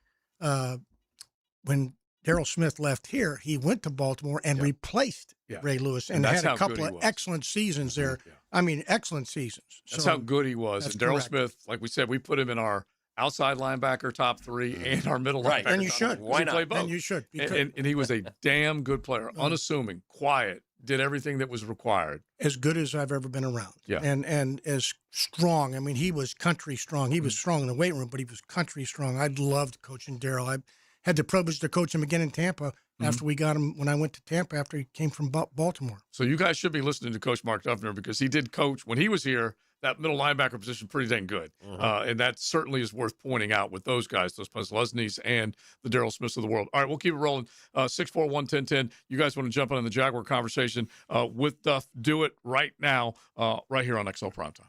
Daryl Smith left here, he went to Baltimore and replaced Ray Lewis and had a couple of excellent seasons there. I mean, excellent seasons. That's how good he was. And Daryl Smith, like we said, we put him in our outside linebacker top 3 and our middle linebacker. And you should. Why not? Play both. And you should. And he was a damn good player, unassuming, quiet, did everything that was required. As good as I've ever been around. Yeah. And as strong. I mean, he was country strong. He was strong in the weight room, but he was country strong. I loved coaching Daryl. I had the privilege to coach him again in Tampa after we got him when I went to Tampa after he came from Baltimore. So you guys should be listening to Coach Mark Duffner because he did coach when he was here. That middle linebacker position pretty dang good. And that certainly is worth pointing out with those guys, those Lesnies and the Daryl Smiths of the world. All right, we'll keep it rolling. 641-1010. You guys want to jump in the Jaguar conversation with Duff? Do it right now, right here on XL Primetime.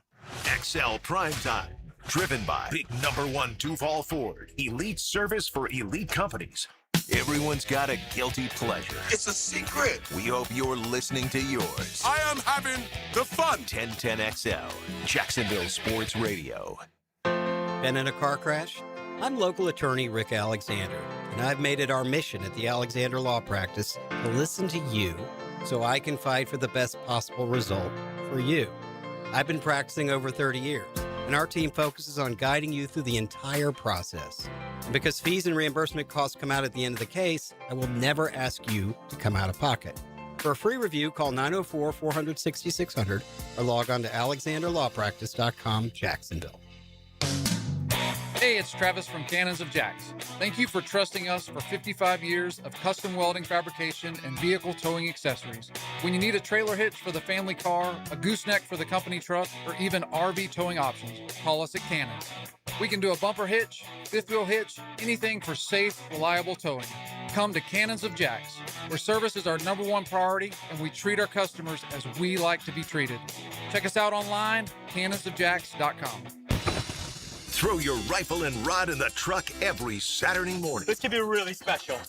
XL Primetime, driven by Big Number 1 Duval Ford. Elite service for elite companies. Everyone's got a guilty pleasure. It's a secret. We hope you're listening to yours. I am having the fun. 1010XL, Jacksonville Sports Radio. Been in a car crash? I'm local attorney Rick Alexander, and I've made it our mission at the Alexander Law Practice to listen to you so I can fight for the best possible result for you. I've been practicing over 30 years, and our team focuses on guiding you through the entire process. And because fees and reimbursement costs come out at the end of the case, I will never ask you to come out of pocket. For a free review, call 904-400-6600 or log on to alexanderlawpractice.com, Jacksonville. Hey, it's Travis from Cannons of Jacks. Thank you for trusting us for 55 years of custom welding fabrication and vehicle towing accessories. When you need a trailer hitch for the family car, a gooseneck for the company truck, or even RV towing options, call us at Cannons. We can do a bumper hitch, fifth wheel hitch, anything for safe, reliable towing. Come to Cannons of Jacks, where service is our #1 priority and we treat our customers as we like to be treated. Check us out online, cannonsofjacks.com. Throw your rifle and rod in the truck every Saturday morning. This could be really special.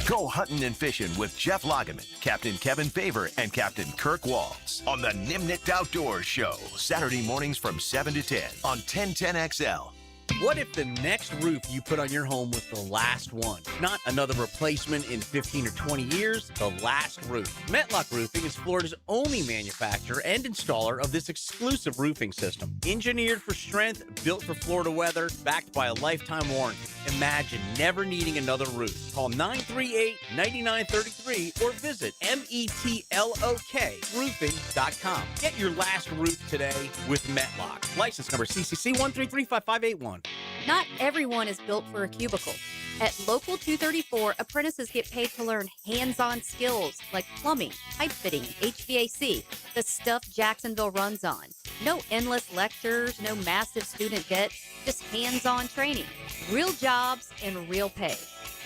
Go hunting and fishing with Jeff Lageman, Captain Kevin Favor, and Captain Kirk Walls on the Nimnicht Outdoors Show, Saturday mornings from 7 to 10 on 1010XL. What if the next roof you put on your home was the last one? Not another replacement in 15 or 20 years, the last roof. Metlock Roofing is Florida's only manufacturer and installer of this exclusive roofing system. Engineered for strength, built for Florida weather, backed by a lifetime warranty. Imagine never needing another roof. Call 938-9933 or visit metlokroofing.com. Get your last roof today with Metlock. License number CCC 1335581. Not everyone is built for a cubicle. At Local 234, apprentices get paid to learn hands-on skills like plumbing, pipe fitting, HVAC, the stuff Jacksonville runs on. No endless lectures, no massive student debt, just hands-on training, real jobs, and real pay.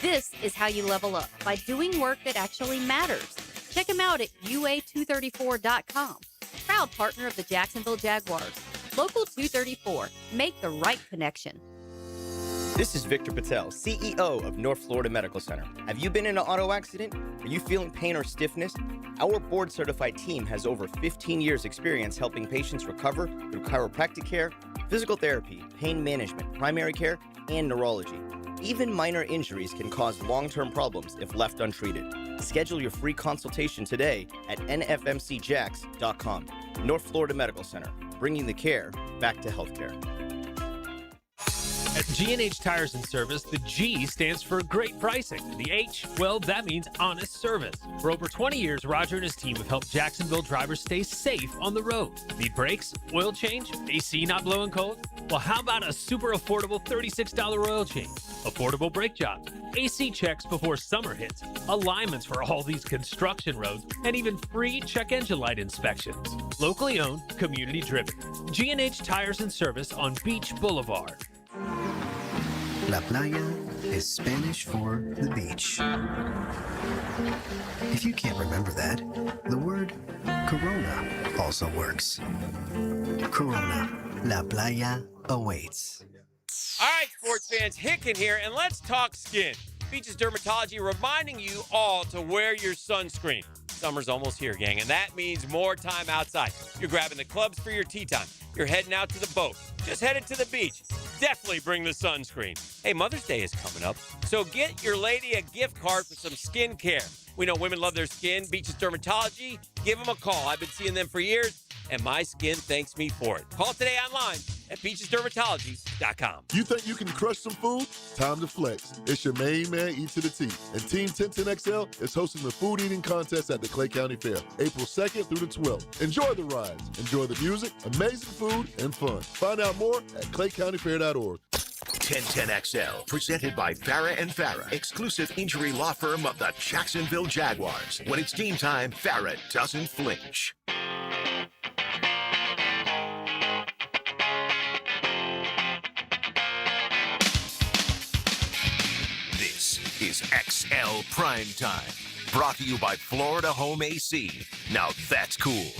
This is how you level up, by doing work that actually matters. Check them out at UA234.com. Proud partner of the Jacksonville Jaguars. Local 234. Make the right connection. This is Victor Patel, CEO of North Florida Medical Center. Have you been in an auto accident? Are you feeling pain or stiffness? Our board-certified team has over 15 years experience helping patients recover through chiropractic care, physical therapy, pain management, primary care, and neurology. Even minor injuries can cause long-term problems if left untreated. Schedule your free consultation today at nfmcjax.com. North Florida Medical Center, bringing the care back to healthcare. At G&H Tires and Service, the G stands for great pricing. The H, well, that means honest service. For over 20 years, Roger and his team have helped Jacksonville drivers stay safe on the road. Need brakes? Oil change? AC not blowing cold? Well, how about a super affordable $36 oil change? Affordable brake jobs, AC checks before summer hits, alignments for all these construction roads, and even free check engine light inspections. Locally owned, community driven. G&H Tires and Service on Beach Boulevard. La playa is Spanish for the beach. If you can't remember that, the word Corona also works. Corona, La playa awaits. All right, sports fans, Hicken here, and let's talk skin. Beaches Dermatology reminding you all to wear your sunscreen. Summer's almost here, gang, and that means more time outside. You're grabbing the clubs for your tea time. You're heading out to the boat. Just headed to the beach. Definitely bring the sunscreen. Hey, Mother's Day is coming up, so get your lady a gift card for some skin care. We know women love their skin. Beaches Dermatology, give them a call. I've been seeing them for years, and my skin thanks me for it. Call today online at beachesdermatology.com. You think you can crush some food? Time to flex. It's your main man, E to the T. And Team 1010XL is hosting the food eating contest at the Clay County Fair, April 2nd through the 12th. Enjoy the rides, enjoy the music, amazing food, and fun. Find out more at claycountyfair.org. 1010XL, presented by Farah and Farah, exclusive injury law firm of the Jacksonville Jaguars. When it's game time, Farah doesn't flinch. This is XL Primetime, brought to you by Florida Home AC. Now that's cool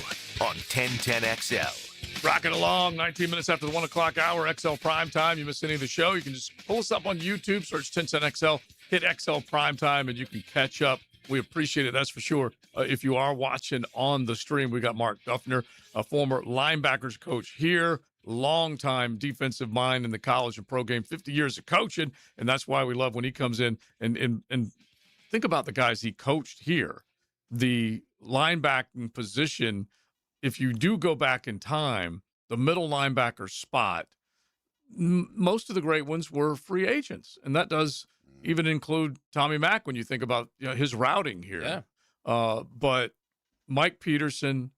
on 1010XL. Rocking along, 19 minutes after the 1 o'clock hour, XL Prime Time. You miss any of the show, you can just pull us up on YouTube, search 1010XL, hit XL Prime Time, and you can catch up. We appreciate it, that's for sure. If you are watching on the stream, we got Mark Duffner, a former linebackers coach here, longtime defensive mind in the college and pro game, 50 years of coaching, and that's why we love when he comes in. And think about the guys he coached here. The linebacking position, if you do go back in time, the middle linebacker spot, most of the great ones were free agents. And that does even include Tommy Mack when you think about his routing here. Yeah. But Mike Peterson,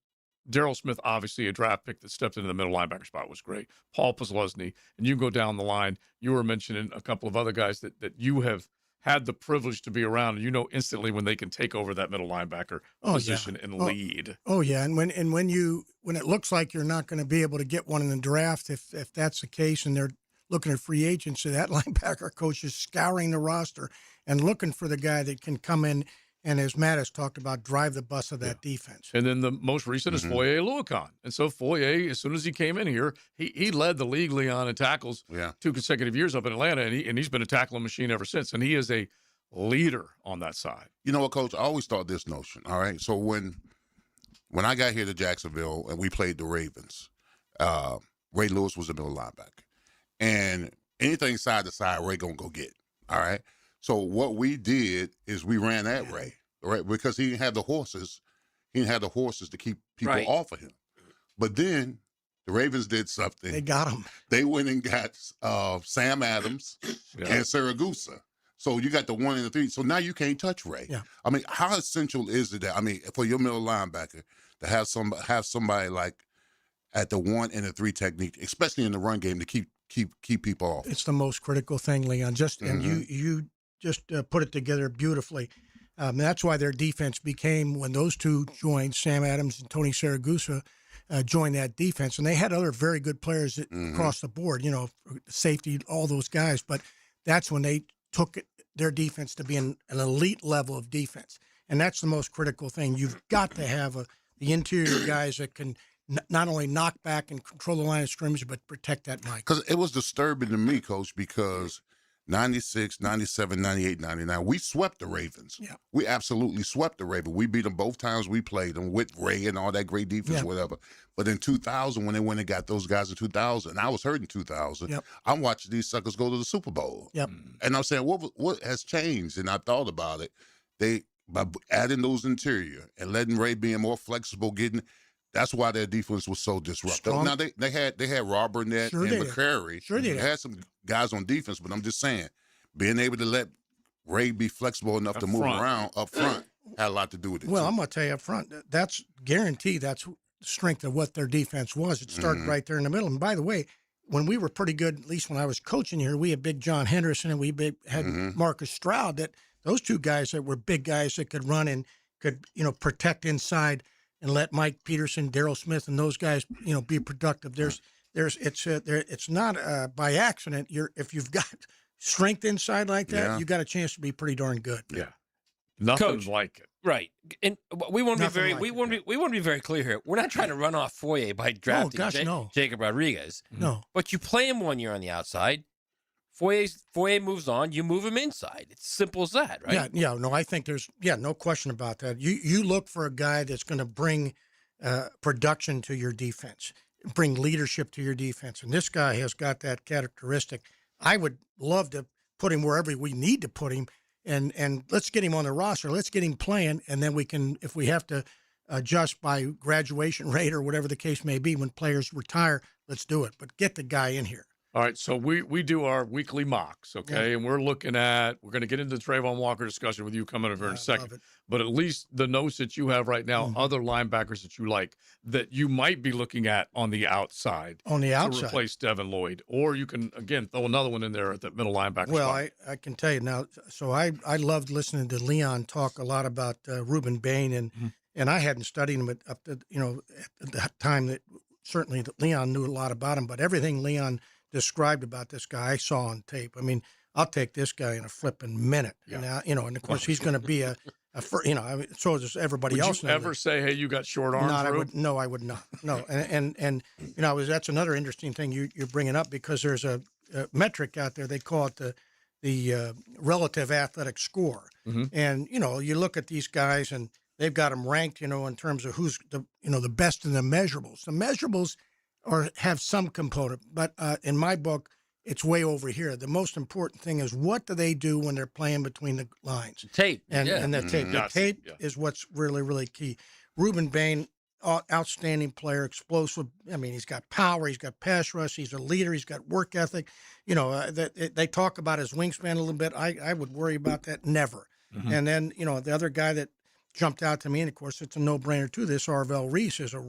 Darryl Smith, obviously a draft pick that stepped into the middle linebacker spot, was great. Paul Posluszny, and you go down the line. You were mentioning a couple of other guys that you have had the privilege to be around, and you know instantly when they can take over that middle linebacker position and lead. Oh yeah, and when it looks like you're not going to be able to get one in the draft, if that's the case, and they're looking at free agents, so that linebacker coach is scouring the roster and looking for the guy that can come in and, as Matt has talked about, drive the bus of that defense. And then the most recent is Foye Oluokun. And so Foye, as soon as he came in here, he led the league, Leon, in tackles 2 consecutive years up in Atlanta, and he's been a tackling machine ever since. And he is a leader on that side. You know what, Coach? I always thought this notion, all right? So when I got here to Jacksonville and we played the Ravens, Ray Lewis was a middle linebacker. And anything side to side, Ray going to go get, all right? So what we did is we ran at Ray, right? Because he didn't have the horses. He didn't have the horses to keep people off of him. But then the Ravens did something. They got him. They went and got Sam Adams and Saragusa. So you got the 1 and the 3. So now you can't touch Ray. Yeah. I mean, how essential is it that, I mean, for your middle linebacker to have somebody like at the 1 and the 3 technique, especially in the run game, to keep people off? It's the most critical thing, Leon. And you just put it together beautifully. That's why their defense became, when those two joined, Sam Adams and Tony Saragusa joined that defense. And they had other very good players across the board, safety, all those guys. But that's when they took their defense to be an elite level of defense. And that's the most critical thing. You've got to have the interior guys that can not only knock back and control the line of scrimmage, but protect that mic. Because it was disturbing to me, Coach, because 96, 97, 98, 99. We swept the Ravens. Yeah. We absolutely swept the Ravens. We beat them both times we played them with Ray and all that great defense, whatever. But in 2000, when they went and got those guys in 2000, and I was hurt in 2000, I'm watching these suckers go to the Super Bowl. Yep. And I'm saying, what has changed? And I thought about it. By adding those interior and letting Ray being more flexible, that's why their defense was so disruptive. Strong. Now they had Rob Burnett and McCrary. Sure they They did. had some guys on defense, but I'm just saying, being able to let Ray be flexible enough to move around up front had a lot to do with it. Well, too. I'm going to tell you up front, that's guaranteed. That's the strength of what their defense was. It started right there in the middle. And by the way, when we were pretty good, at least when I was coaching here, we had big John Henderson and we had Marcus Stroud. That those two guys that were big guys that could run and could protect inside and let Mike Peterson, Darryl Smith, and those guys be productive. It's not by accident. If you've got strength inside like that, you got a chance to be pretty darn good. Yeah, nothing Coach, like it. Right, and we want to be Nothing very like we want to be very clear here. We're not trying to run off Foye by drafting no. Jacob Rodriguez. No, but you play him 1 year on the outside. Foye moves on. You move him inside. It's simple as that, right? Yeah. No, I think there's no question about that. You look for a guy that's going to bring production to your defense, bring leadership to your defense, and this guy has got that characteristic. I would love to put him wherever we need to put him, and let's get him on the roster. Let's get him playing, and then we can, if we have to adjust by graduation rate or whatever the case may be when players retire, let's do it. But get the guy in here. All right, so we do our weekly mocks, okay? And we're going to get into the Trayvon Walker discussion with you coming up here in a second. But at least the notes that you have right now, other linebackers that you like, that you might be looking at on the outside. To replace Devin Lloyd. Or you can, again, throw another one in there at that middle linebacker spot. I can tell you now, so I loved listening to Leon talk a lot about Reuben Bain, and I hadn't studied him up to, at that time that certainly that Leon knew a lot about him, but everything Leon described about this guy I saw on tape. I mean, I'll take this guy in a flipping minute. Yeah. And of course he's going to be so does everybody else. Would you ever say, hey, you got short arms? I would not. No. And that's another interesting thing you're bringing up, because there's a metric out there. They call it the relative athletic score. And, you look at these guys and they've got them ranked, in terms of who's the best in the measurables. The measurables have some component, but in my book, it's way over here. The most important thing is, what do they do when they're playing between the lines? Tape. And the tape. The tape is what's really, really key. Reuben Bain, outstanding player, explosive. I mean, he's got power. He's got pass rush. He's a leader. He's got work ethic. They talk about his wingspan a little bit. I would worry about that. Never. And then, the other guy that jumped out to me, and of course it's a no-brainer too, this Arvell Reese is a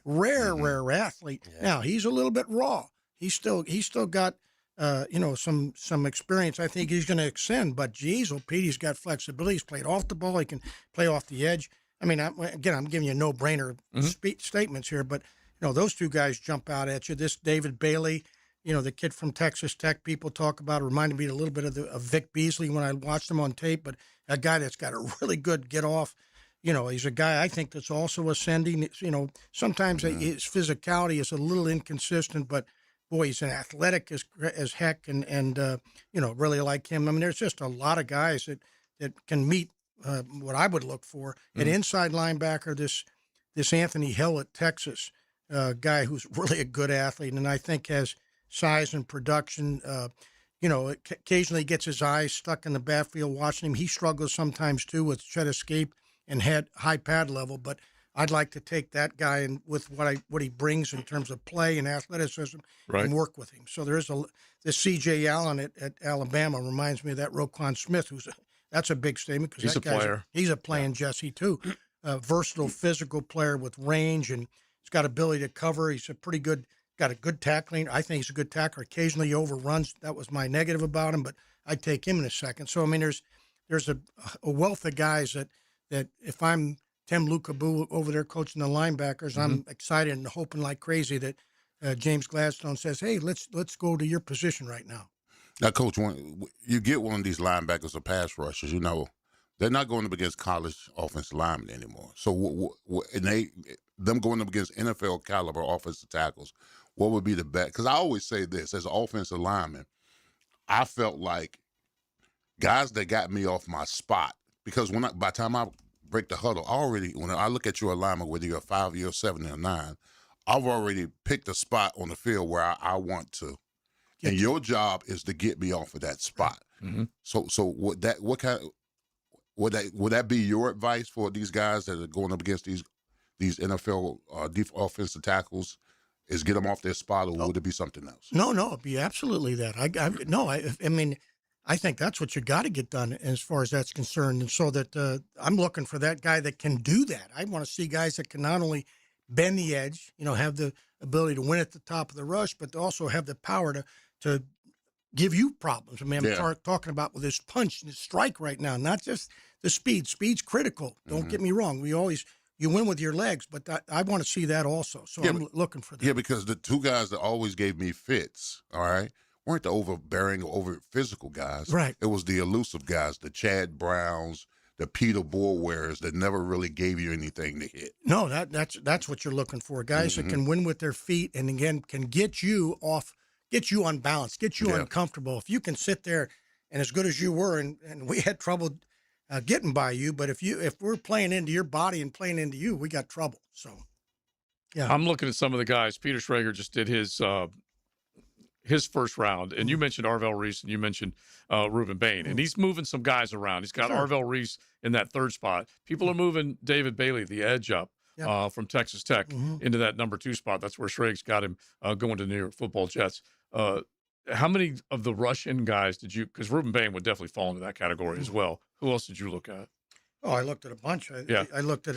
rare athlete. Yeah. Now he's a little bit raw. He's still got some experience. I think he's going to extend, but geez, Pete, he's got flexibility. He's played off the ball. He can play off the edge. I mean, I'm giving you no-brainer statements here, but those two guys jump out at you. This David Bailey, the kid from Texas Tech, people talk about, reminded me a little bit of Vic Beasley when I watched him on tape, but a guy that's got a really good get off. He's a guy I think that's also ascending. Sometimes his physicality is a little inconsistent, but boy, he's an athletic as heck, and really like him. I mean, there's just a lot of guys that can meet what I would look for. An inside linebacker, this Anthony Hill at Texas, guy who's really a good athlete, and I think has size and production. Occasionally gets his eyes stuck in the backfield watching him. He struggles sometimes too with shed escape and had high pad level, but I'd like to take that guy and with what he brings in terms of play and athleticism and work with him. So there's this C.J. Allen at Alabama reminds me of that Roquan Smith, that's a big statement, because that guy's player. He's a playing Jesse too. Versatile physical player with range, and he's got ability to cover. He's got a good tackling. I think he's a good tackler. Occasionally he overruns. That was my negative about him, but I'd take him in a second. So, I mean, there's a wealth of guys that if I'm Tim Lukabu over there coaching the linebackers, I'm excited and hoping like crazy that James Gladstone says, hey, let's go to your position right now. Now, Coach, when you get one of these linebackers or pass rushers, they're not going up against college offensive linemen anymore. So, them going up against NFL caliber offensive tackles, what would be the best? Because I always say this, as an offensive lineman, I felt like guys that got me off my spot, because by the time I break the huddle, when I look at your alignment, whether you're a 5, you're a 7, or a 9, I've already picked a spot on the field where I want to. And your job is to get me off of that spot. Mm-hmm. So would that be your advice for these guys that are going up against these NFL offensive tackles? Is get them off their spot, or would it be something else? No, it'd be absolutely that. I mean, I think that's what you got to get done as far as that's concerned. And so that I'm looking for that guy that can do that. I want to see guys that can not only bend the edge, have the ability to win at the top of the rush, but also have the power to give you problems. I mean, I'm talking about with his punch and his strike right now, not just the speed. Speed's critical. Don't get me wrong. You win with your legs, but I want to see that also. So I'm looking for that. Yeah, because the two guys that always gave me fits, all right, weren't the overbearing or over physical guys. Right. It was the elusive guys, the Chad Browns, the Peter Bullwares that never really gave you anything to hit. No, that's what you're looking for. Guys that can win with their feet and, again, can get you off, get you unbalanced, get you uncomfortable. If you can sit there and as good as you were, and we had trouble getting by you, but if we're playing into your body and playing into you, we got trouble. So, yeah. I'm looking at some of the guys. Peter Schrager just did his first round, and you mentioned Arvell Reese and you mentioned Reuben Bain, and he's moving some guys around. He's got Arvell Reese in that third spot. People are moving David Bailey, the edge, up from Texas Tech into that number 2 spot. That's where Schrager's got him going to New York Football Jets. How many of the rush-in guys did you – because Reuben Bain would definitely fall into that category as well. Who else did you look at? Oh, I looked at a bunch. I looked at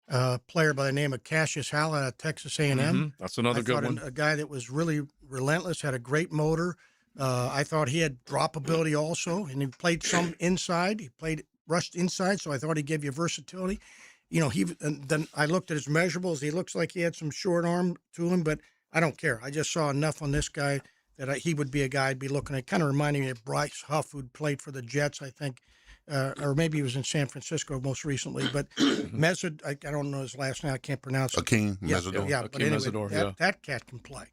a player by the name of Cassius Howell out of Texas A&M. Mm-hmm. That's another good one. A guy that was really relentless, had a great motor. I thought he had drop ability also, and he played some inside. He rushed inside, so I thought he'd give you versatility. Then I looked at his measurables. He looks like he had some short arm to him, but I don't care. I just saw enough on this guy that he would be a guy I'd be looking at. Kind of reminding me of Bryce Huff, who'd played for the Jets, I think, or maybe he was in San Francisco most recently. But Mesud, I don't know his last name. I can't pronounce it. Akeem Mesidor. Yeah, but anyway, that cat can play.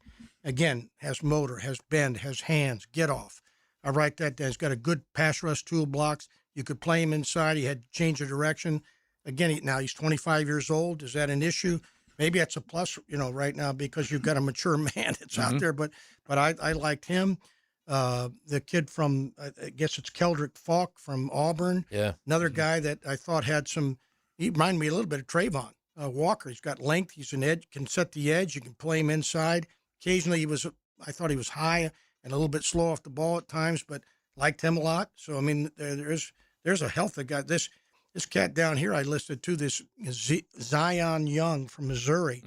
Again, has motor, has bend, has hands, get off. I write that down. He's got a good pass rush tool blocks. You could play him inside. He had to change of direction. Again, now he's 25 years old. Is that an issue? Maybe that's a plus, right now because you've got a mature man that's out there. But I liked him. The kid from, I guess it's Keldrick Falk from Auburn. Yeah. Another guy that I thought he reminded me a little bit of Trayvon Walker. He's got length. He's an edge, can set the edge. You can play him inside. Occasionally I thought he was high and a little bit slow off the ball at times, but liked him a lot. So, I mean, there's a health of guy. This cat down here I listed too, this Zion Young from Missouri,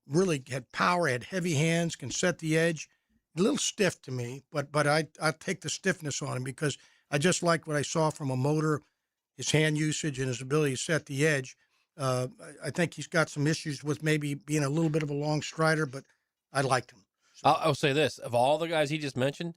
really had power, had heavy hands, can set the edge. A little stiff to me, but I take the stiffness on him because I just like what I saw from a motor, his hand usage, and his ability to set the edge. I think he's got some issues with maybe being a little bit of a long strider, but I liked him. So. I'll say this. Of all the guys he just mentioned,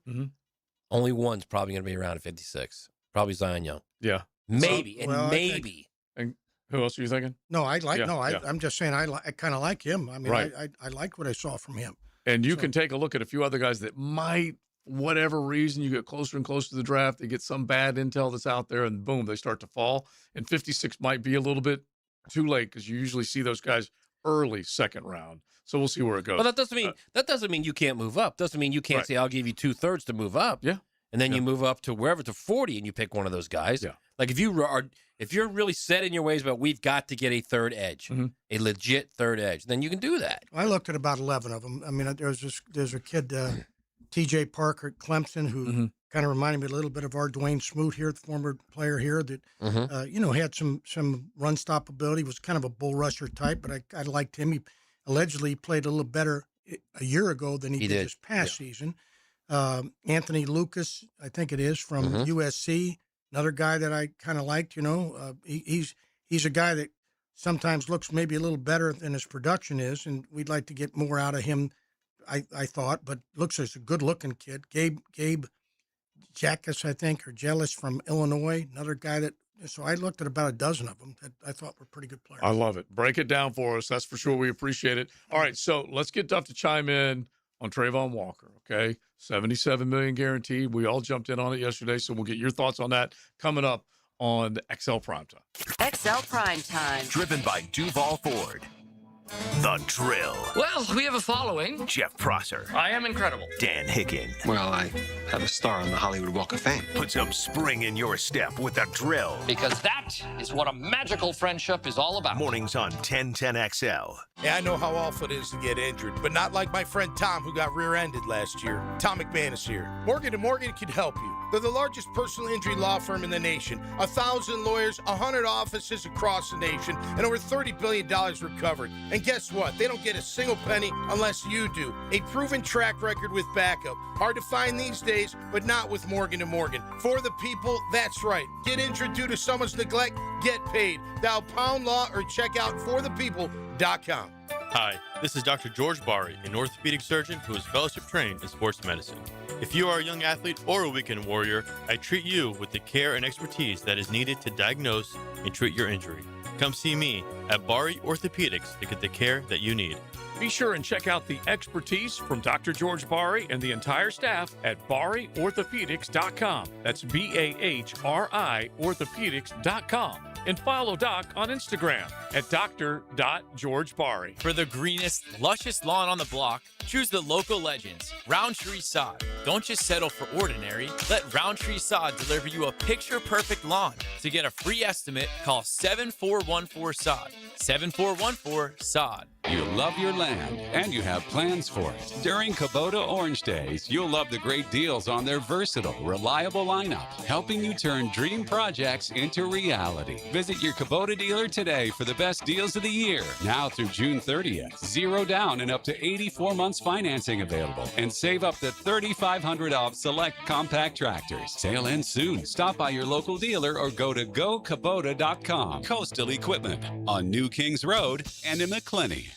only one's probably going to be around at 56. Probably Zion Young. Yeah. Maybe. And who else are you thinking? No, I'm just saying I kind of like him. I mean, I like what I saw from him. And you can take a look at a few other guys that might, whatever reason, you get closer and closer to the draft, they get some bad intel that's out there, and boom, they start to fall. And 56 might be a little bit too late because you usually see those guys early second round. So we'll see where it goes. Well, that doesn't mean you can't move up. Doesn't mean you can't say I'll give you 2/3 to move up. Yeah. And then you move up to wherever to 40 and you pick one of those guys. Yeah. Like if you're really set in your ways about we've got to get a third edge, a legit third edge, then you can do that. I looked at about 11 of them. I mean, there's a kid, T.J. Parker at Clemson, who kind of reminded me a little bit of our Dwayne Smoot here, the former player here that, had some run stop ability, was kind of a bull rusher type, but I liked him. He allegedly played a little better a year ago than he did this past season. Anthony Lucas, I think it is, from USC, another guy that I kind of liked. He's a guy that sometimes looks maybe a little better than his production is, and we'd like to get more out of him, I thought, but looks as a good-looking kid. Gabe Jackus, I think, or Jellis from Illinois, another guy that, so I looked at about a dozen of them that I thought were pretty good players. I love it. Break it down for us. That's for sure. We appreciate it. All right, so let's get Duff to chime in on Trayvon Walker. Okay, $77 million guaranteed. We all jumped in on it yesterday, so we'll get your thoughts on that coming up on XL Primetime. XL Primetime. Driven by Duval Ford. The Drill. Well, we have a following. Jeff Prosser. I am incredible. Dan Hicken. Well, I have a star on the Hollywood Walk of Fame. Put some spring in your step with The Drill. Because that is what a magical friendship is all about. Mornings on 1010XL. Yeah, I know how awful it is to get injured, but not like my friend Tom, who got rear-ended last year. Tom McMahon is here. Morgan & Morgan can help you. They're the largest personal injury law firm in the nation. 1,000 lawyers, 100 offices across the nation, and over $30 billion recovered. And guess what? They don't get a single penny unless you do. A proven track record with backup. Hard to find these days, but not with Morgan & Morgan. For the people, that's right. Get injured due to someone's neglect, get paid. Dial Pound Law or check out forthepeople.com. Hi, this is Dr. George Bari, an orthopedic surgeon who is fellowship trained in sports medicine. If you are a young athlete or a weekend warrior, I treat you with the care and expertise that is needed to diagnose and treat your injury. Come see me at Bari Orthopedics to get the care that you need. Be sure and check out the expertise from Dr. George Bari and the entire staff at BariOrthopedics.com. That's BAHRI Orthopedics.com. And follow Doc on Instagram at Dr.GeorgeBari. For the greenest, luscious lawn on the block, choose the local legends, Roundtree Sod. Don't just settle for ordinary. Let Roundtree Sod deliver you a picture-perfect lawn. To get a free estimate, call 7414-SOD. 7414-SOD. You love your land, and you have plans for it. During Kubota Orange Days, you'll love the great deals on their versatile, reliable lineup, helping you turn dream projects into reality. Visit your Kubota dealer today for the best deals of the year. Now through June 30th. 0 down and up to 84 months financing available. And save up to $3,500 off select compact tractors. Sale ends soon. Stop by your local dealer or go to gokubota.com. Coastal Equipment on New Kings Road and in McClenny.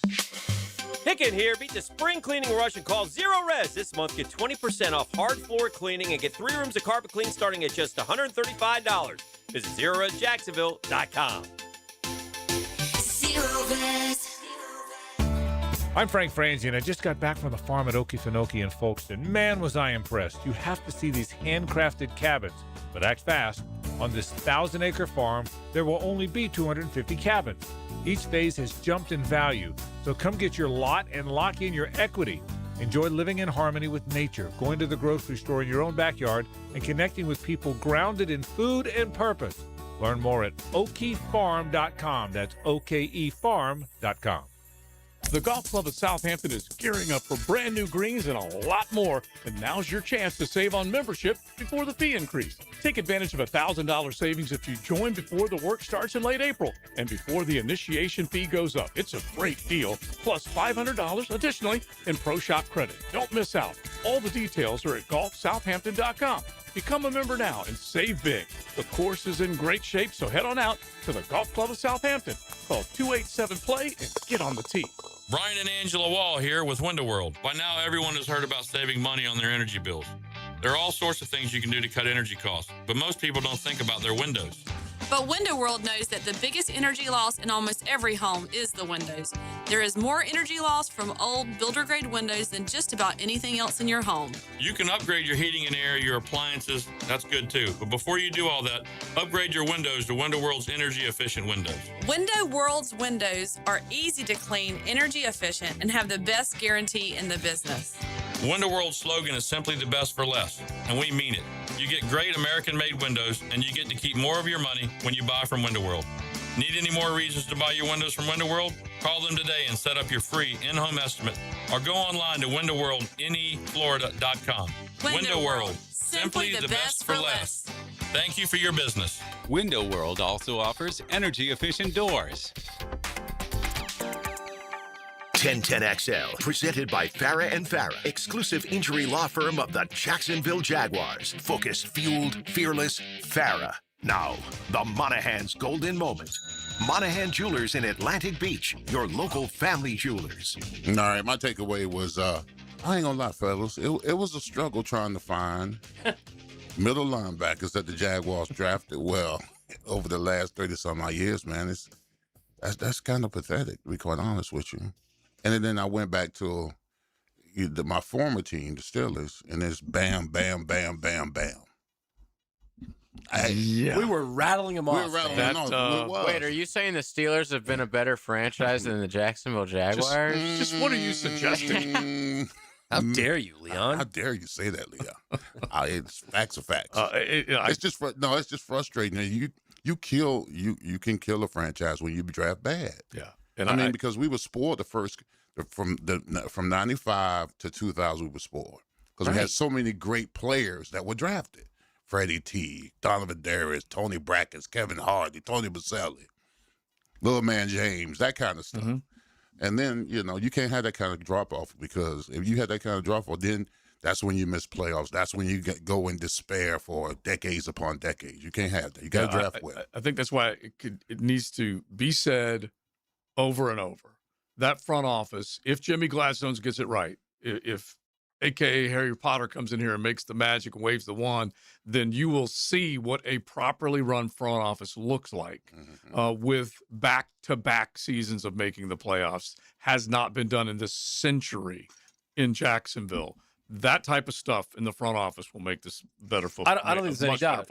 Hicken here. Beat the spring cleaning rush and call Zero Res this month. Get 20% off hard floor cleaning and get 3 rooms of carpet clean starting at just $135. Visit ZeroResJacksonville.com. Zero Res. I'm Frank Franzi, and I just got back from the farm at Okefenokee in Folkestone. Man, was I impressed. You have to see these handcrafted cabins. But act fast. On this 1,000-acre farm, there will only be 250 cabins. Each phase has jumped in value, so come get your lot and lock in your equity. Enjoy living in harmony with nature, going to the grocery store in your own backyard, and connecting with people grounded in food and purpose. Learn more at okefarm.com. That's okefarm.com. The Golf Club of Southampton is gearing up for brand new greens and a lot more. And now's your chance to save on membership before the fee increase. Take advantage of $1,000 savings if you join before the work starts in late April and before the initiation fee goes up. It's a great deal, plus $500 additionally in Pro Shop credit. Don't miss out. All the details are at golfsouthampton.com. Become a member now and save big. The course is in great shape, so head on out to the Golf Club of Southampton. Call 287-PLAY and get on the tee. Brian and Angela Wall here with Window World. By now, everyone has heard about saving money on their energy bills. There are all sorts of things you can do to cut energy costs, but most people don't think about their windows. But Window World knows that the biggest energy loss in almost every home is the windows. There is more energy loss from old builder-grade windows than just about anything else in your home. You can upgrade your heating and air, your appliances. That's good too. But before you do all that, upgrade your windows to Window World's energy-efficient windows. Window World's windows are easy to clean, energy efficient, and have the best guarantee in the business. Window World's slogan is simply the best for less, and we mean it. You get great American-made windows, and you get to keep more of your money when you buy from Window World. Need any more reasons to buy your windows from Window World? Call them today and set up your free in-home estimate, or go online to windowworldneflorida.com. Window World, simply the best for less. Thank you for your business. Window World also offers energy-efficient doors. 1010XL, presented by Farah and Farah, exclusive injury law firm of the Jacksonville Jaguars. Focused, fueled, fearless, Farah. Now, the Monahan's golden moment. Monahan Jewelers in Atlantic Beach, your local family jewelers. All right, my takeaway was, I ain't gonna lie, fellas, it was a struggle trying to find middle linebackers that the Jaguars drafted well over the last 30-some-odd years, man. That's kind of pathetic, to be quite honest with you. And then I went back to, my former team, the Steelers, and it's bam, bam, bam, bam, bam. We were rattling them off. Wait, are you saying the Steelers have been a better franchise than the Jacksonville Jaguars? Just what are you suggesting? How dare you, Leon? How dare you say that, Leon? It's facts are facts. It's just frustrating. You can kill a franchise when you draft bad. Yeah, and I mean because we were spoiled from 95 to 2000 we were spoiled because we had so many great players that were drafted. Freddie T, Donovan Darius, Tony Brackett, Kevin Hardy, Tony Baselli, Little Man James, that kind of stuff. And then, you can't have that kind of drop-off because if you had that kind of drop-off, then that's when you miss playoffs. That's when you go in despair for decades upon decades. You can't have that. You got to draft well. I think that's why it needs to be said over and over. That front office, if Jimmy Gladstone gets it right, if a.k.a. Harry Potter comes in here and makes the magic and waves the wand, then you will see what a properly run front office looks like with back-to-back seasons of making the playoffs. Has not been done in this century in Jacksonville. That type of stuff in the front office will make this better football. I don't think there's any doubt.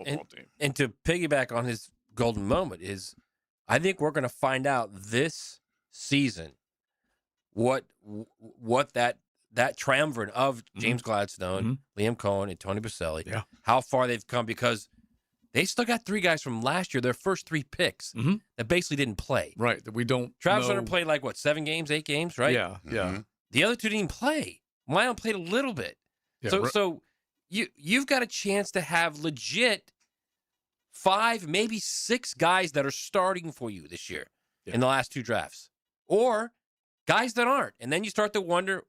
And to piggyback on his golden moment is, I think we're going to find out this season what that triumvirate of James Gladstone, Liam Cohen, and Tony Baselli, how far they've come, because they still got three guys from last year, their first three picks, that basically didn't play. Right, that we don't Travis know. Hunter played 7 games, 8 games, right? Yeah. The other two didn't play. Lyon played a little bit. Yeah, so you've got a chance to have legit 5, maybe 6 guys that are starting for you this year in the last 2 drafts. Or guys that aren't. And then you start to wonder,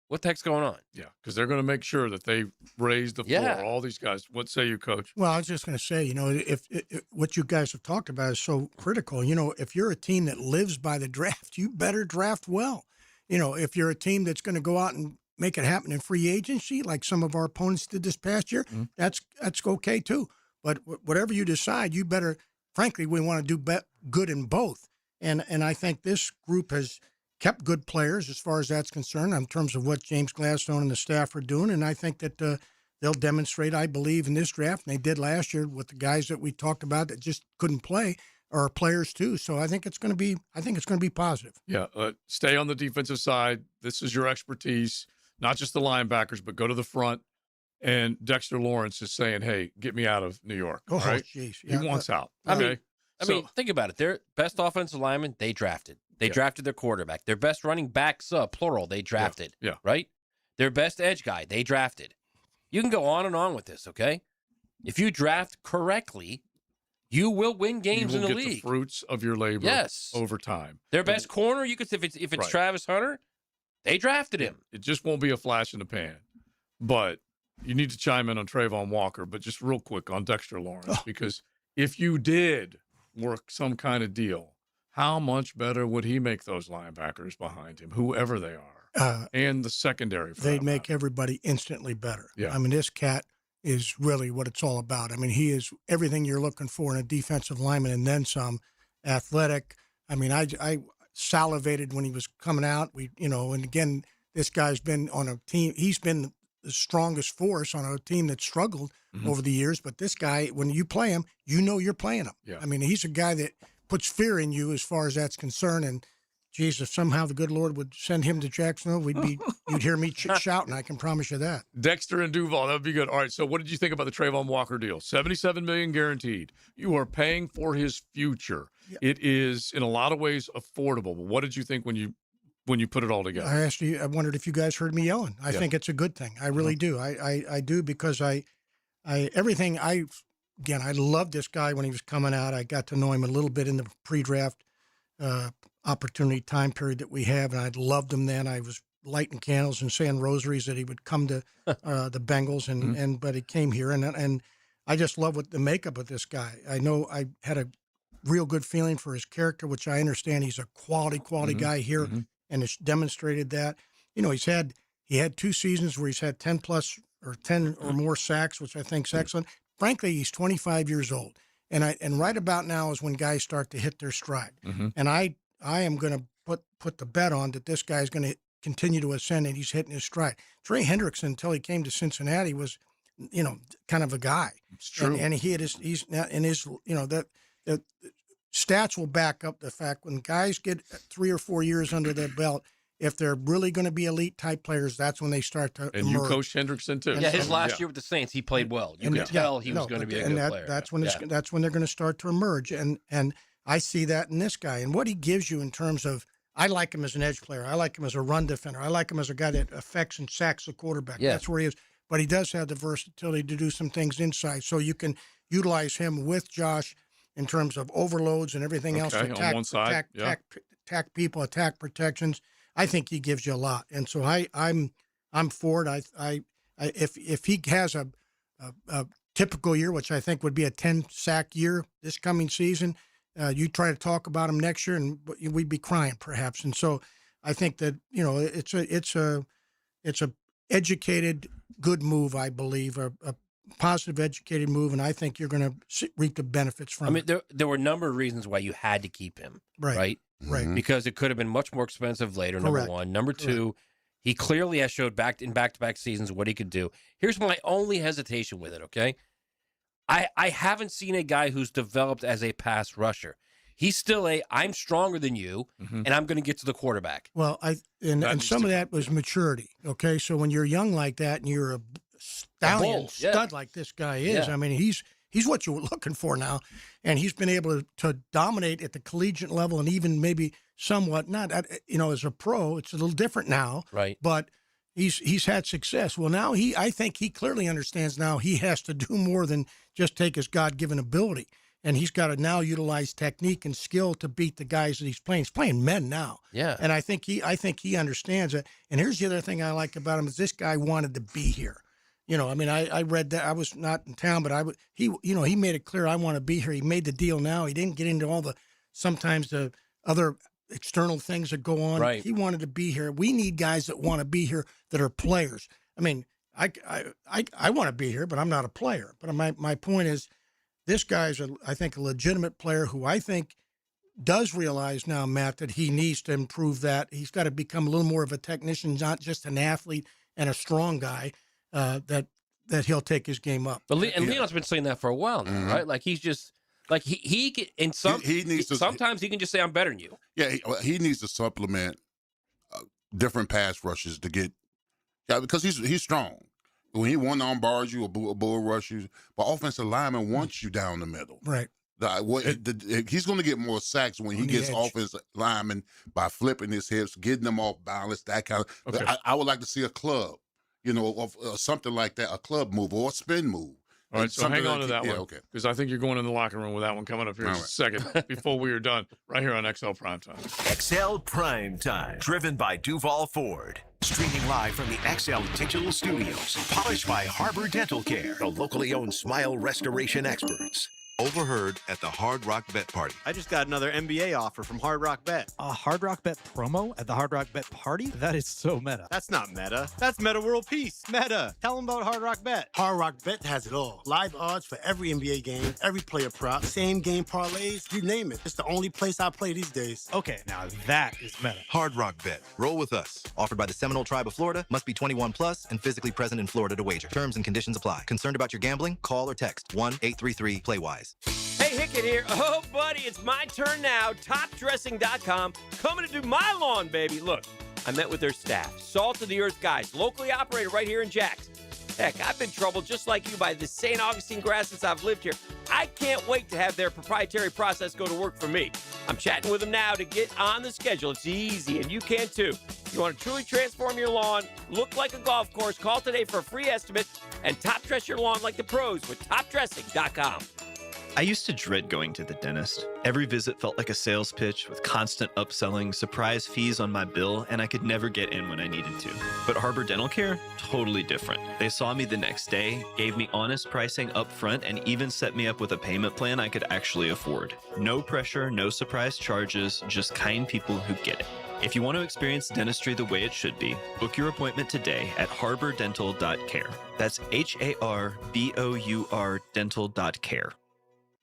what the heck's going on? Yeah, because they're going to make sure that they raise the floor. All these guys. What say you, Coach? Well, I was just going to say, if what you guys have talked about is so critical. If you're a team that lives by the draft, you better draft well. If you're a team that's going to go out and make it happen in free agency, like some of our opponents did this past year, that's okay too. But whatever you decide, you better. Frankly, we want to do good in both, and I think this group has kept good players as far as that's concerned in terms of what James Gladstone and the staff are doing. And I think that they'll demonstrate, I believe, in this draft, and they did last year with the guys that we talked about that just couldn't play, are players too. So I think it's going to be positive. Yeah. Stay on the defensive side. This is your expertise, not just the linebackers, but go to the front. And Dexter Lawrence is saying, hey, get me out of New York. Oh, right? jeez. He wants out. I Okay. mean, think about it. Their best offensive lineman, they drafted. They drafted their quarterback. Their best running backs, plural, they drafted. Yeah. Right? Their best edge guy, they drafted. You can go on and on with this, okay? If you draft correctly, you will win games in the league. You will get the fruits of your labor over time. Their best corner, you could, if it's Travis Hunter, they drafted him. It just won't be a flash in the pan. But you need to chime in on Trayvon Walker, but just real quick on Dexter Lawrence, because if you did work some kind of deal, how much better would he make those linebackers behind him, whoever they are, and the secondary? They'd make everybody instantly better. Yeah. I mean, this cat is really what it's all about. I mean, he is everything you're looking for in a defensive lineman and then some. Athletic. I mean, I salivated when he was coming out. And again, this guy's been on a team. He's been the strongest force on a team that struggled over the years. But this guy, when you play him, you're playing him. Yeah. I mean, he's a guy that puts fear in you as far as that's concerned. And geez, if somehow the good Lord would send him to Jacksonville, you'd hear me shouting. I can promise you that. Dexter and Duval, that would be good. All right, so what did you think about the Trayvon Walker deal? $77 million guaranteed. You are paying for his future. Yeah. It is in a lot of ways affordable. But what did you think when you put it all together? I wondered if you guys heard me yelling. I think it's a good thing. I really do. I do, because I loved this guy when he was coming out. I got to know him a little bit in the pre-draft opportunity time period that we have, and I loved him then. I was lighting candles and saying rosaries that he would come to the Bengals, but he came here, and I just love the makeup of this guy. I know I had a real good feeling for his character, which I understand he's a quality guy here, and has demonstrated that. He had 2 seasons where he's had 10 or more sacks, which I think is excellent. Frankly, he's 25 years old, and right about now is when guys start to hit their stride. And I am going to put the bet on that this guy's going to continued to ascend and he's hitting his stride. Trey Hendrickson, until he came to Cincinnati, was, kind of a guy. It's true. And he had he's now in his, the stats will back up the fact when guys get 3 or 4 years under their belt, if they're really going to be elite type players, that's when they start to And emerge. you coached Hendrickson too. Yeah, his last year with the Saints, he played well. You could tell he was going to be a good player. That's when that's when they're going to start to emerge. And I see that in this guy and what he gives you in terms of. I like him as an edge player. I like him as a run defender. I like him as a guy that affects and sacks the quarterback. Yeah. That's where he is. But he does have the versatility to do some things inside. So you can utilize him with Josh in terms of overloads and everything else. On one side. Attack people, attack protections. I think he gives you a lot. And so I'm for it. If he has a typical year, which I think would be a 10-sack year this coming season, you try to talk about him next year, and we'd be crying perhaps. And so, I think that it's a educated, good move. I believe a positive, educated move, and I think you're going to reap the benefits from. I mean, there were a number of reasons why you had to keep him. Right. Because it could have been much more expensive later. Number Correct. one. Number two, he clearly has showed in back-to-back seasons what he could do. Here's my only hesitation with it. Okay. I haven't seen a guy who's developed as a pass rusher. He's still I'm stronger than you, and I'm going to get to the quarterback. Well, and some of that was maturity. Okay, so when you're young like that and you're a stallion stud like this guy is, I mean, he's what you were looking for now, and he's been able to dominate at the collegiate level and even maybe somewhat not, as a pro. It's a little different now, right? But he's had success. Well, now I think he clearly understands now he has to do more than just take his God-given ability. And he's got to now utilize technique and skill to beat the guys that he's playing. He's playing men now. Yeah. And I think he understands it. And here's the other thing I like about him is this guy wanted to be here. I mean, I read that. I was not in town, but he made it clear I want to be here. He made the deal now. He didn't get into all sometimes the other external things that go on. Right. He wanted to be here. We need guys that want to be here that are players. I mean, I want to be here, but I'm not a player. But my point is, this guy's, I think, a legitimate player who I think does realize now, Matt, that he needs to improve that. He's got to become a little more of a technician, not just an athlete and a strong guy, that he'll take his game up. But Leon's been saying that for a while now, right? Like he's just like he can, in some he needs to, sometimes he can just say I'm better than you. Yeah, he needs to supplement different pass rushes to get because he's strong. When he one-arm bars you, a bull rush you, but offensive lineman wants you down the middle. Right. He's going to get more sacks when he gets offensive linemen by flipping his hips, getting them off balance, that kind of. Okay. I would like to see a club, something like that, a club move or a spin move. All right, so hang on to that one. Okay. Because I think you're going in the locker room with that one coming up here in a second before we are done, right here on XL Primetime. XL Primetime, driven by Duval Ford. Streaming live from the XL Digital Studios. Polished by Harbor Dental Care, the locally owned smile restoration experts. Overheard at the Hard Rock Bet Party. I just got another NBA offer from Hard Rock Bet. A Hard Rock Bet promo at the Hard Rock Bet Party? That is so meta. That's not meta. That's Meta World Peace. Meta. Tell them about Hard Rock Bet. Hard Rock Bet has it all. Live odds for every NBA game, every player prop, same game parlays, you name it. It's the only place I play these days. Okay, now that is meta. Hard Rock Bet. Roll with us. Offered by the Seminole Tribe of Florida. Must be 21 plus and physically present in Florida to wager. Terms and conditions apply. Concerned about your gambling? Call or text 1-833-PLAY-WISE. Hey, Hickett here. Oh, buddy, it's my turn now. TopDressing.com coming to do my lawn, baby. Look, I met with their staff, salt-of-the-earth guys, locally operated right here in Jax. Heck, I've been troubled just like you by the St. Augustine grass since I've lived here. I can't wait to have their proprietary process go to work for me. I'm chatting with them now to get on the schedule. It's easy, and you can too. You want to truly transform your lawn, look like a golf course, call today for a free estimate, and top dress your lawn like the pros with TopDressing.com. I used to dread going to the dentist. Every visit felt like a sales pitch with constant upselling, surprise fees on my bill, and I could never get in when I needed to. But Harbor Dental Care? Totally different. They saw me the next day, gave me honest pricing up front, and even set me up with a payment plan I could actually afford. No pressure, no surprise charges, just kind people who get it. If you want to experience dentistry the way it should be, book your appointment today at harbordental.care. That's HARBOUR dental.care.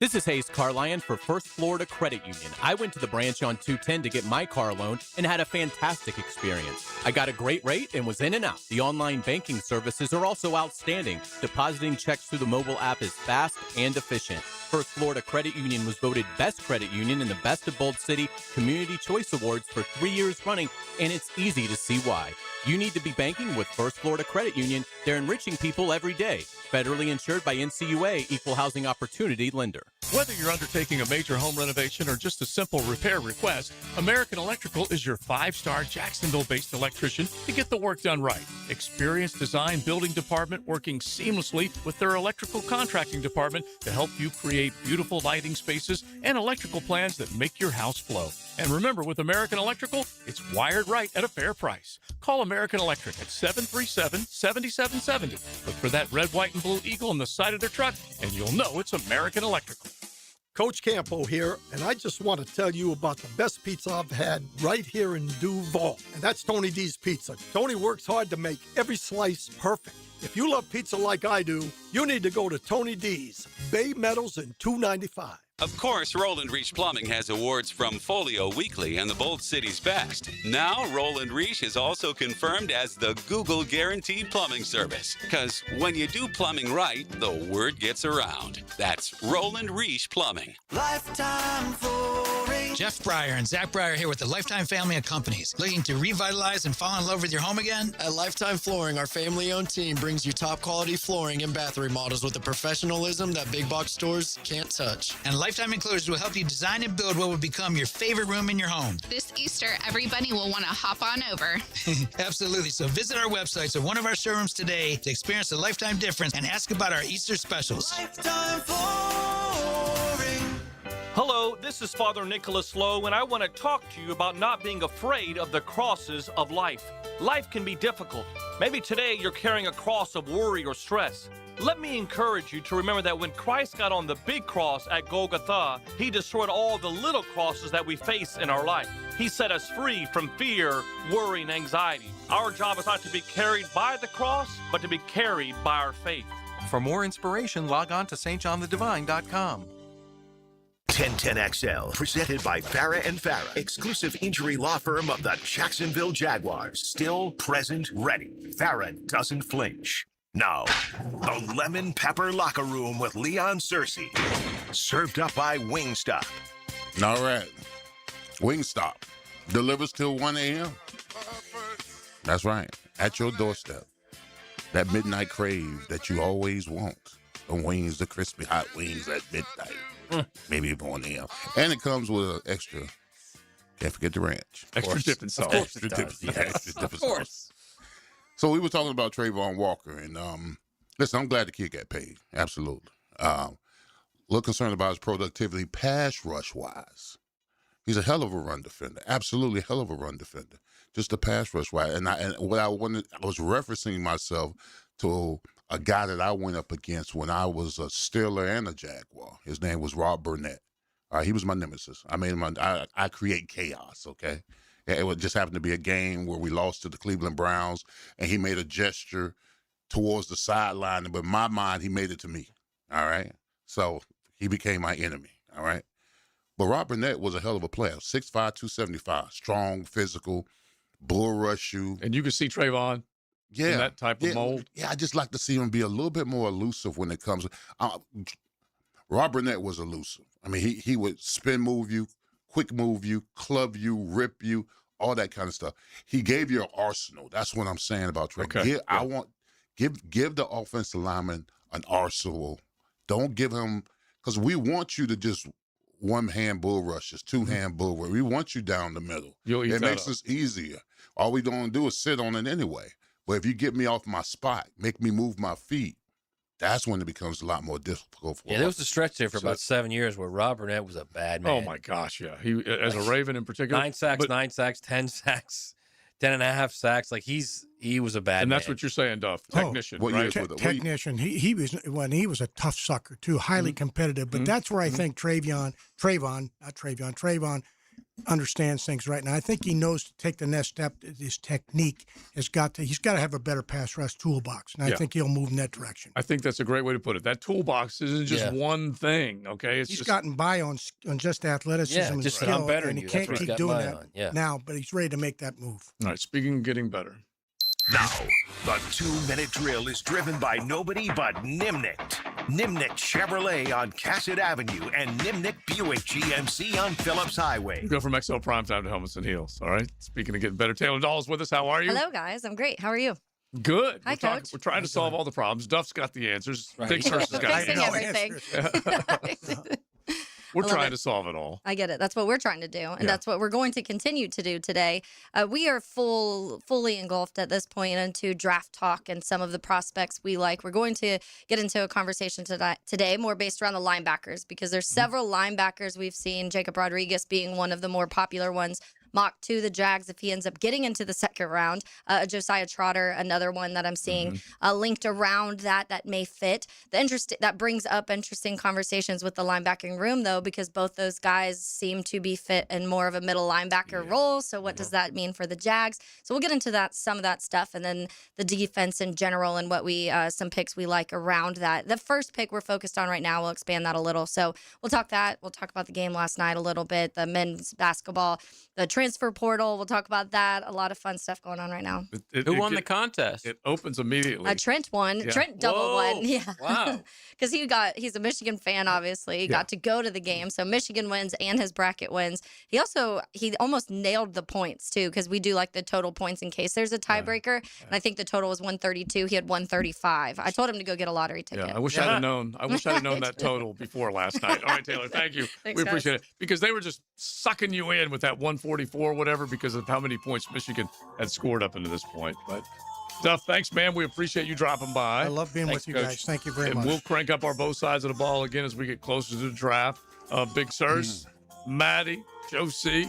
This is Hayes Carlion for First Florida Credit Union. I went to the branch on 210 to get my car loan and had a fantastic experience. I got a great rate and was in and out. The online banking services are also outstanding. Depositing checks through the mobile app is fast and efficient. First Florida Credit Union was voted Best Credit Union in the Best of Bold City Community Choice Awards for 3 years running, and it's easy to see why. You need to be banking with First Florida Credit Union. They're enriching people every day. Federally insured by NCUA, Equal Housing Opportunity Lender. Whether you're undertaking a major home renovation or just a simple repair request, American Electrical is your 5-star Jacksonville-based electrician to get the work done right. Experienced design building department working seamlessly with their electrical contracting department to help you create beautiful lighting spaces and electrical plans that make your house flow. And remember, with American Electrical, it's wired right at a fair price. Call American Electric at 737-7770. Look for that red, white, and blue eagle on the side of their truck, and you'll know it's American Electrical. Coach Campo here, and I just want to tell you about the best pizza I've had right here in Duval, and that's Tony D's Pizza. Tony works hard to make every slice perfect. If you love pizza like I do, you need to go to Tony D's, Bay Meadows and 295. Of course, Roland Reach Plumbing has awards from Folio Weekly and the Bold City's Best. Now, Roland Reach is also confirmed as the Google Guaranteed Plumbing Service. Because when you do plumbing right, the word gets around. That's Roland Reach Plumbing. Lifetime Flooring. Jeff Breyer and Zach Breyer here with the Lifetime family of companies. Looking to revitalize and fall in love with your home again? At Lifetime Flooring, our family-owned team brings you top quality flooring and bath remodels with the professionalism that big box stores can't touch. And Lifetime Enclosures will help you design and build what will become your favorite room in your home. This Easter, everybody will want to hop on over. Absolutely. So visit our websites or one of our showrooms today to experience the Lifetime difference and ask about our Easter specials. Lifetime Flooring. Hello, this is Father Nicholas Lowe, and I want to talk to you about not being afraid of the crosses of life. Life can be difficult. Maybe today you're carrying a cross of worry or stress. Let me encourage you to remember that when Christ got on the big cross at Golgotha, he destroyed all the little crosses that we face in our life. He set us free from fear, worry, and anxiety. Our job is not to be carried by the cross, but to be carried by our faith. For more inspiration, log on to stjohnthedivine.com. 1010XL, presented by Farah and Farah, exclusive injury law firm of the Jacksonville Jaguars. Still present, ready. Farah doesn't flinch. Now, the Lemon Pepper Locker Room with Leon Searcy. Served up by Wingstop. All right. Wingstop delivers till 1 a.m. That's right. At your doorstep. That midnight crave that you always want. The wings, the crispy hot wings at midnight. Maybe even 1 a.m. And it comes with an extra, can't forget the ranch. Extra dipping sauce. Extra dipping sauce. So we were talking about Trayvon Walker, and listen, I'm glad the kid got paid. Absolutely. A little concerned about his productivity pass rush-wise. He's a hell of a run defender. Absolutely hell of a run defender. Just a pass rush-wise. And what I was referencing myself to a guy that I went up against when I was a Steeler and a Jaguar. His name was Rob Burnett. He was my nemesis. I made him. I create chaos, okay? It would just happen to be a game where we lost to the Cleveland Browns, and he made a gesture towards the sideline. But in my mind, he made it to me, all right? So he became my enemy, all right? But Rob Burnett was a hell of a player, 6'5", 275, strong, physical, bull rush you. And you can see Trayvon in that type of mold. Yeah, I just like to see him be a little bit more elusive when it comes. Rob Burnett was elusive. I mean, he would spin move you, quick move you, club you, rip you, all that kind of stuff. He gave you an arsenal. That's what I'm saying about Trayvon. Okay. Give the offensive lineman an arsenal. Don't give him, because we want you to just one-hand bull rushes, two-hand bull rushes. We want you down the middle. It makes us easier. All we don't do is sit on it anyway. But if you get me off my spot, make me move my feet, that's when it becomes a lot more difficult for us. There was a stretch there for about 7 years where Rob Burnett was a bad man. Oh, my gosh, yeah. He, as a Raven in particular. 9 sacks, 10 sacks, 10.5 sacks. Like, he was a bad man. And that's what you're saying, Duff. Technician, right? Technician. He was a tough sucker, too, highly competitive. But that's where I think Trayvon understands things right now. I think he knows to take the next step. His technique he's got to have a better pass rush toolbox, and I think he'll move in that direction. I think that's a great way to put it. That toolbox isn't just one thing, okay? He's gotten by on just athleticism and just skill, I'm better and than he you. can't That's what keep he's doing got that now, but he's ready to make that move. All right, speaking of getting better. Now, the 2-minute drill is driven by nobody but Nimnicht. Nimnicht Chevrolet on Cassett Avenue and Nimnicht Buick GMC on Phillips Highway. We go from XL Primetime to Helmets and Heels, all right? Speaking of getting better, Taylor Dahl's with us. How are you? Hello, guys. I'm great. How are you? Good. Hi, Coach. We're trying to solve all the problems. Duff's got the answers. Big Surface has got Fixing everything. We're trying to solve it all. I get it. That's what we're trying to do, and that's what we're going to continue to do today. We are fully engulfed at this point into draft talk and some of the prospects we like. We're going to get into a conversation today more based around the linebackers because there's several linebackers we've seen, Jacob Rodriguez being one of the more popular ones, mocked to the Jags if he ends up getting into the second round. Josiah Trotter, another one that I'm seeing linked around that may fit. That brings up interesting conversations with the linebacking room, though, because both those guys seem to be fit in more of a middle linebacker role. So what does that mean for the Jags? So we'll get into some of that stuff, and then the defense in general and what some picks we like around that. The first pick we're focused on right now, we'll expand that a little. So we'll talk that. We'll talk about the game last night a little bit, the men's basketball, the transfer portal. We'll talk about that. A lot of fun stuff going on right now. Who won the contest? It opens immediately. Trent won. Yeah. Trent double won. Yeah. Wow. Because he's a Michigan fan, obviously. He got to go to the game. So Michigan wins and his bracket wins. He almost nailed the points, too, because we do like the total points in case there's a tiebreaker. And I think the total was 132. He had 135. I told him to go get a lottery ticket. Yeah, I wish I'd have known. I wish I'd have known that total before last night. All right, Taylor, thank you. Thanks, we appreciate it. Because they were just sucking you in with that 144 whatever because of how many points Michigan had scored up into this point. But Duff, thanks, man. We appreciate you dropping by. I love being with you guys. Thank you very much. And we'll crank up our both sides of the ball again as we get closer to the draft. Big Sirs, Maddie, Joe C,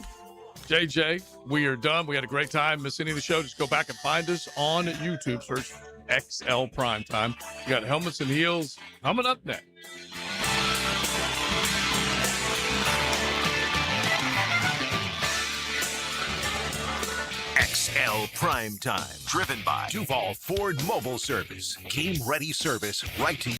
JJ, we are done. We had a great time. Miss any of the show, just go back and find us on YouTube. Search XL Primetime. You got Helmets and Heels coming up next. XL Primetime. Driven by Duval Ford Mobile Service. Game ready service right to you.